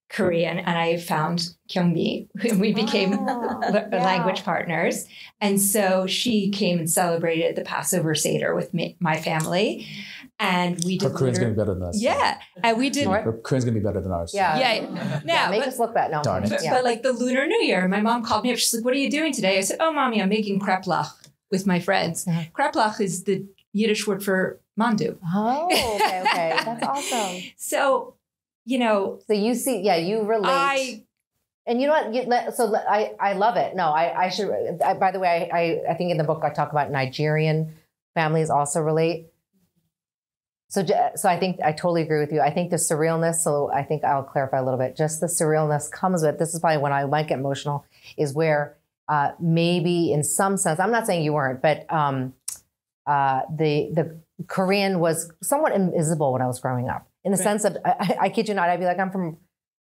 Korean and I found Kyungmi and we became language partners. And so she came and celebrated the Passover Seder with my family. And we did. Her Korean's going to be better than us. Yeah. And we did. Her Korean's going to be better than ours. Yeah. Now, make us look bad. No. Darn it. But like the Lunar New Year, my mom called me up. She's like, what are you doing today? I said, oh, Mommy, I'm making kreplach with my friends. Kreplach is the Yiddish word for mandu. Oh, okay. That's awesome. So, you know. So you see, you relate. And you know what? I love it. No, I should. By the way, I think in the book I talk about Nigerian families also relate. So I think I totally agree with you. I think the surrealness. So I think I'll clarify a little bit. Just the surrealness comes with. This is probably when I might get emotional. Is where maybe in some sense, I'm not saying you weren't, but the Korean was somewhat invisible when I was growing up. In the sense of, I kid you not, I'd be like, I'm from.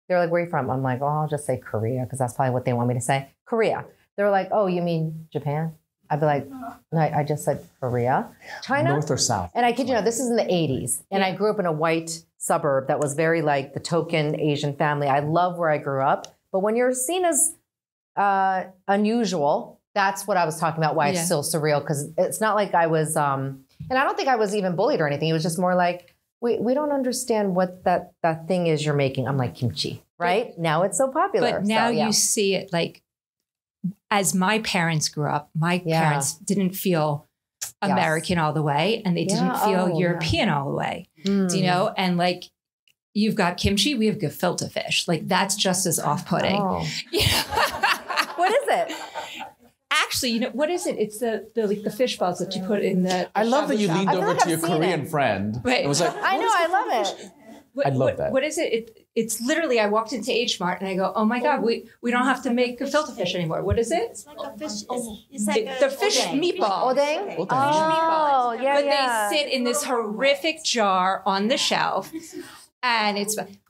They're like, where are you from? I'm like, oh, I'll just say Korea because that's probably what they want me to say. Korea. They're like, oh, you mean Japan? I'd be like, no, I just said Korea. China? North or south? And I kid you not, this is in the 80s. And I grew up in a white suburb that was very like the token Asian family. I love where I grew up. But when you're seen as unusual. That's what I was talking about, why it's still surreal, because it's not like I was, and I don't think I was even bullied or anything. It was just more like, we don't understand what that thing is you're making. I'm like, kimchi, right? Now it's so popular. But now so, you see it like, as my parents grew up, my parents didn't feel American all the way, and they didn't feel European all the way. Do you know? And like, you've got kimchi, we have gefilte fish. Like, that's just as off-putting. Oh. What is it? Actually, you know, what is it? It's the fish balls that you put in the I love that you shabu-shabu. leaned over to your Korean friend. Right. It was like, I know, I love it. I love that. What is it? It's literally, I walked into H Mart and I go, oh my God, we don't have to make gefilte fish anymore. What is it? It's like a fish. It's like The fish meatball. Odeng? Odeng. Oh, yeah, But yeah. they sit in this horrific jar on the shelf. And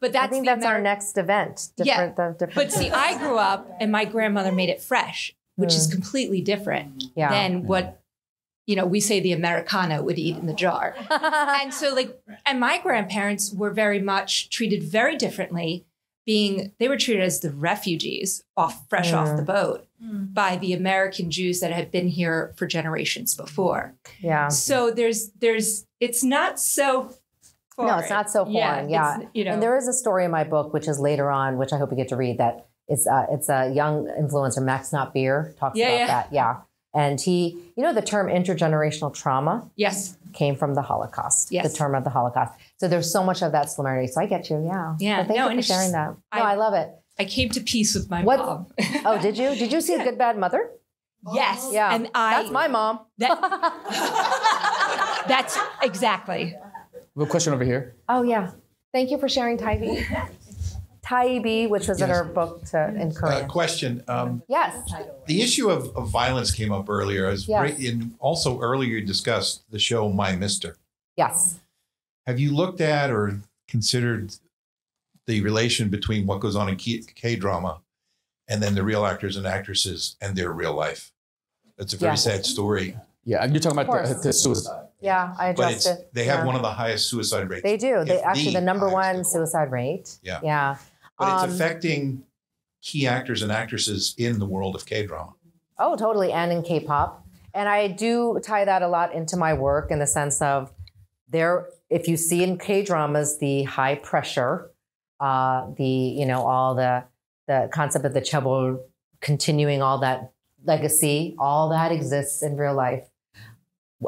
but that's I think that's our next event. Different. But see, I grew up and my grandmother made it fresh, which is completely different than what, you know, we say the Americana would eat in the jar. And so and my grandparents were very much treated very differently, they were treated as the refugees fresh off the boat by the American Jews that had been here for generations before. Yeah. So it's not so foreign. No, it's not so foreign. Yeah. You know, and there is a story in my book, which is later on, which I hope you get to read, that it's a young influencer, Max Not Beer, talks about that. Yeah. And he, you know, the term intergenerational trauma came from the Holocaust, the term of the Holocaust. So there's so much of that similarity. So I get you. Yeah. Yeah. So thank you for sharing that. No, I love it. I came to peace with my mom. Oh, did you? Did you see A Good Bad Mother? Yes. Yeah. And that's my mom. That's exactly. We have a question over here. Oh, yeah. Thank you for sharing Taibi. Taibi, which was in her book in Korean. Question. Yes. The issue of violence came up earlier. And also earlier you discussed the show My Mister. Yes. Have you looked at or considered the relation between what goes on in K-drama and then the real actors and actresses and their real life? It's a very sad story. Yeah, you're talking about the suicide. Yeah, I addressed it. They have one of the highest suicide rates. They do. They actually the number one suicide rate. Yeah. Yeah. But it's affecting key actors and actresses in the world of K-drama. Oh, totally. And in K-pop. And I do tie that a lot into my work in the sense of if you see in K-dramas, the high pressure, all the concept of the chaebol continuing all that legacy, all that exists in real life.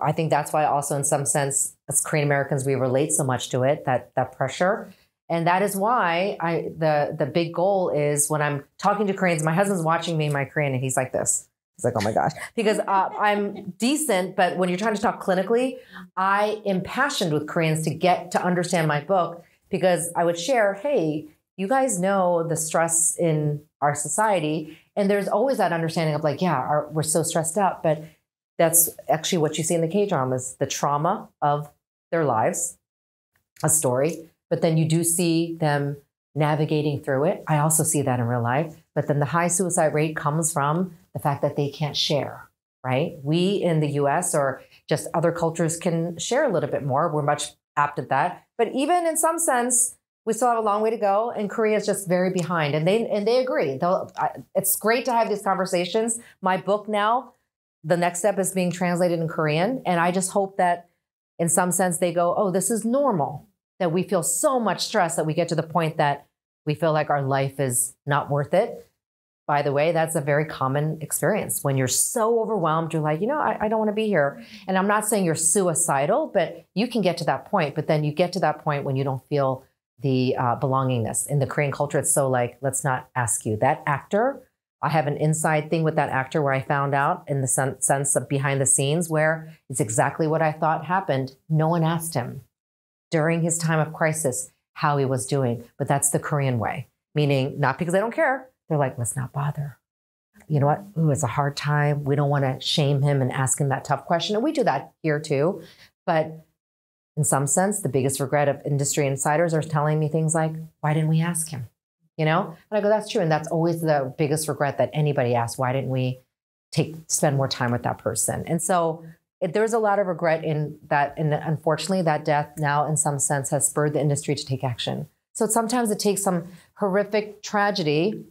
I think that's why also in some sense, as Korean Americans, we relate so much to it, that pressure. And that is why the big goal is when I'm talking to Koreans, my husband's watching me in my Korean and he's like this. He's like, oh my gosh, because I'm decent, but when you're trying to talk clinically, I am passionate with Koreans to get to understand my book, because I would share, hey, you guys know the stress in our society. And there's always that understanding of like, we're so stressed out, but that's actually what you see in the K-dramas, the trauma of their lives, a story. But then you do see them navigating through it. I also see that in real life. But then the high suicide rate comes from the fact that they can't share, right? We in the US or just other cultures can share a little bit more. We're much apt at that. But even in some sense, we still have a long way to go. And Korea is just very behind. And they agree. It's great to have these conversations. My book now, the next step is being translated in Korean. And I just hope that in some sense they go, oh, this is normal. That we feel so much stress that we get to the point that we feel like our life is not worth it. By the way, that's a very common experience. When you're so overwhelmed, you're like, I don't want to be here. And I'm not saying you're suicidal, but you can get to that point. But then you get to that point when you don't feel the belongingness. In the Korean culture, it's so like, let's not ask you. That actor, I have an inside thing with that actor where I found out in the sense of behind the scenes where it's exactly what I thought happened. No one asked him during his time of crisis how he was doing. But that's the Korean way, meaning not because they don't care. They're like, let's not bother. You know what? Ooh, it's a hard time. We don't want to shame him and ask him that tough question. And we do that here too. But in some sense, the biggest regret of industry insiders are telling me things like, why didn't we ask him? And I go, that's true. And that's always the biggest regret that anybody asks. Why didn't we spend more time with that person? And so there's a lot of regret in that. And unfortunately, that death now in some sense has spurred the industry to take action. So sometimes it takes some horrific tragedy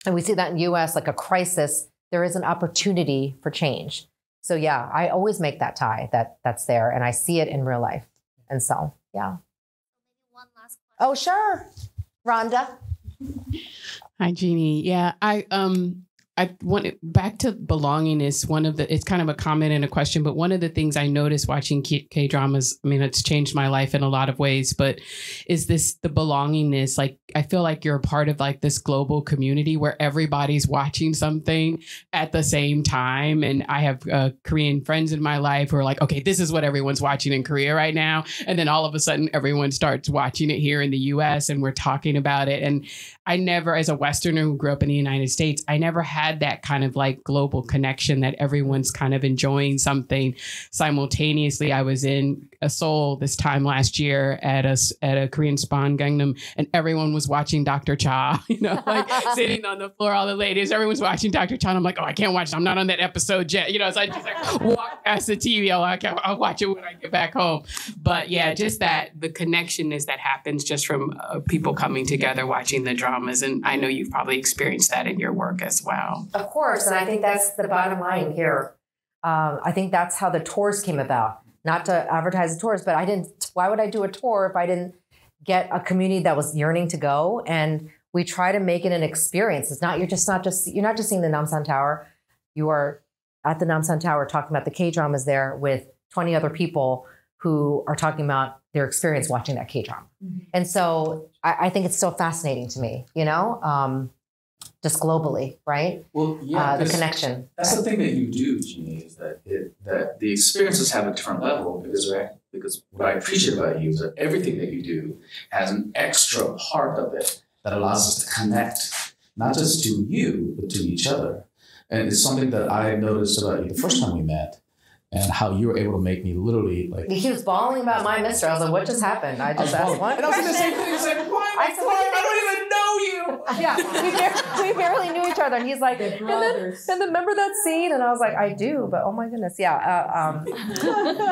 and we see that in US, like a crisis, there is an opportunity for change. So yeah, I always make that tie that's there, and I see it in real life. And so, yeah. One last question. Oh, sure. Rhonda. Hi, Jeanie. Yeah, I want back to belongingness. It's kind of a comment and a question, but one of the things I noticed watching K-dramas, I mean, it's changed my life in a lot of ways, but is the belongingness. Like, I feel like you're a part of like this global community where everybody's watching something at the same time. And I have Korean friends in my life who are like, okay, this is what everyone's watching in Korea right now. And then all of a sudden everyone starts watching it here in the US and we're talking about it. And I never, as a Westerner who grew up in the United States, I never had that kind of like global connection that everyone's kind of enjoying something simultaneously. I was in Seoul this time last year at a Korean spa in Gangnam, and everyone was watching Dr. Cha, like sitting on the floor, all the ladies, everyone's watching Dr. Cha. And I'm like, oh, I can't watch it. I'm not on that episode yet. So I just like walk past the TV. I'll watch it when I get back home. But yeah, just the connectionness that happens just from people coming together, watching the dramas. And I know you've probably experienced that in your work as well. Of course. And I think that's the bottom line here. I think that's how the tours came about. Not to advertise the tours, but why would I do a tour if I didn't get a community that was yearning to go? And we try to make it an experience. You're not just seeing the Namsan Tower. You are at the Namsan Tower talking about the K-dramas there with 20 other people who are talking about their experience watching that K-drama. Mm-hmm. And so I think it's still fascinating to me, just globally, right? Well, yeah, the connection. That's the thing that you do, Jeanie, is that the experiences have a different level because what I appreciate about you is that everything that you do has an extra part of it that allows us to connect, not just to you, but to each other. And it's something that I noticed about you the first time we met, and how you were able to make me literally like. He was bawling about my mister. I was like, what just happened? I just asked one. And I was like the same thing. It's like, I don't even know you. Yeah, we barely knew each other. And he's like, and then remember that scene? And I was like, I do, but oh my goodness. Yeah.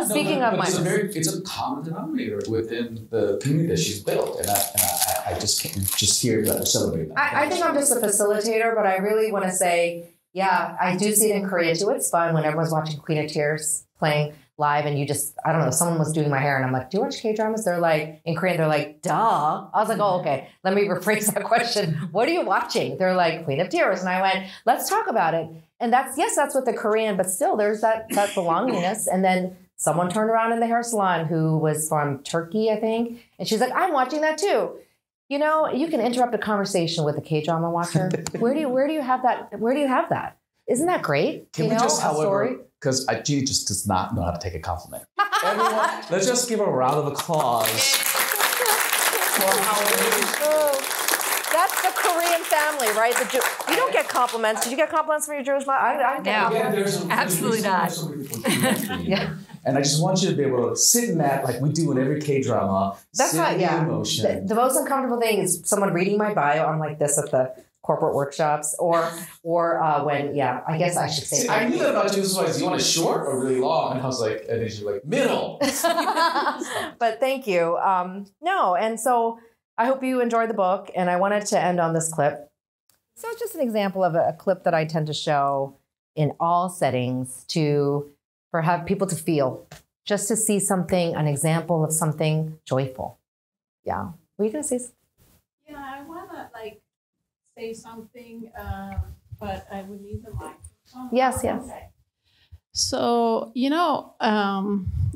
Speaking of my. It's a common denominator within the community that she's built. And I just can't just hear that celebrate that. I think I'm just a facilitator, but I really want to say, yeah, I do see it in Korea too. It's fun when everyone's watching Queen of Tears playing live and I don't know, someone was doing my hair and I'm like, do you watch K-dramas? They're like, in Korean, they're like, duh. I was like, oh, okay. Let me rephrase that question. What are you watching? They're like, Queen of Tears. And I went, let's talk about it. And that's with the Korean, but still there's that belongingness. And then someone turned around in the hair salon who was from Turkey, I think. And she's like, I'm watching that too. You can interrupt a conversation with a K-drama watcher. Where do you have that? Where do you have that? Isn't that great? Can we just, however, because Jeanie just does not know how to take a compliment. Everyone, let's just give her a round of applause. That's the Korean family, right? You don't get compliments. Did you get compliments from your Jewish mom? I no, absolutely not. Yeah. And I just want you to be able to sit in that like we do in every K-drama. That's right, yeah. The most uncomfortable thing is someone reading my bio. I'm like this at the corporate workshops or when, I guess I should say. See, I knew that about you. This was, do you want it short or really long? And I was like, and then you're like, middle. But thank you. No, and so I hope you enjoyed the book. And I wanted to end on this clip. So it's just an example of a clip that I tend to show in all settings for have people to feel, just to see something, an example of something joyful. Yeah. Were you going to say something? Yeah, I want to say something, but I would need the microphone. Yes. Okay. So,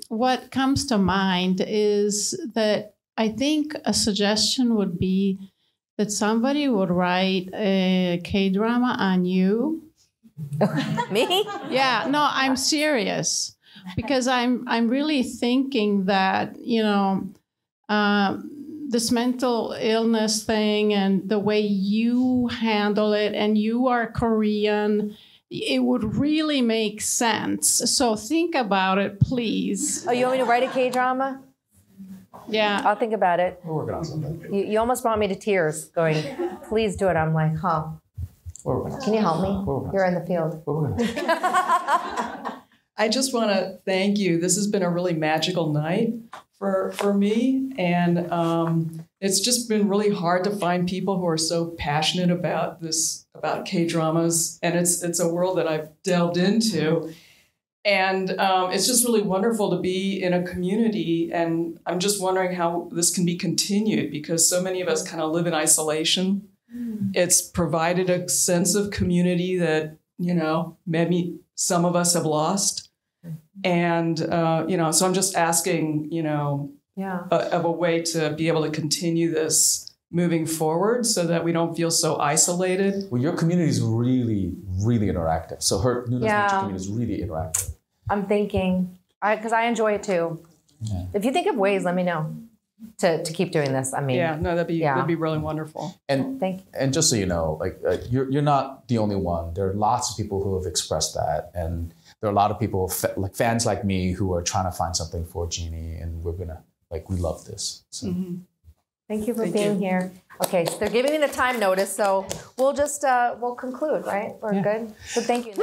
what comes to mind is that I think a suggestion would be that somebody would write a K-drama on you. Me? Yeah, no, I'm serious because I'm really thinking that, this mental illness thing and the way you handle it, and you are Korean, it would really make sense. So think about it, please. Oh, you want me to write a K-drama? Yeah. I'll think about it. We're working on something. You almost brought me to tears going, please do it. I'm like, huh. Can you help me? You're in the field. I just want to thank you. This has been a really magical night for me, and it's just been really hard to find people who are so passionate about K-dramas, and it's a world that I've delved into, and it's just really wonderful to be in a community. And I'm just wondering how this can be continued, because so many of us kind of live in isolation. It's provided a sense of community that, you know, maybe some of us have lost. And, you know, so I'm just asking, you know, of a way to be able to continue this moving forward so that we don't feel so isolated. Well, your community is really, really interactive. So Nuna's Nature community is really interactive. I'm thinking, because I enjoy it too. Yeah. If you think of ways, let me know to keep doing this. I mean, that'd be really wonderful. And thank you. And just so you know, like you're not the only one. There are lots of people who have expressed that, and there are a lot of people like fans like me who are trying to find something for Jeanie, and we're gonna we love this. So. Thank you for being here. Okay, so they're giving me the time notice, so we'll just we'll conclude, right? We're good. So thank you.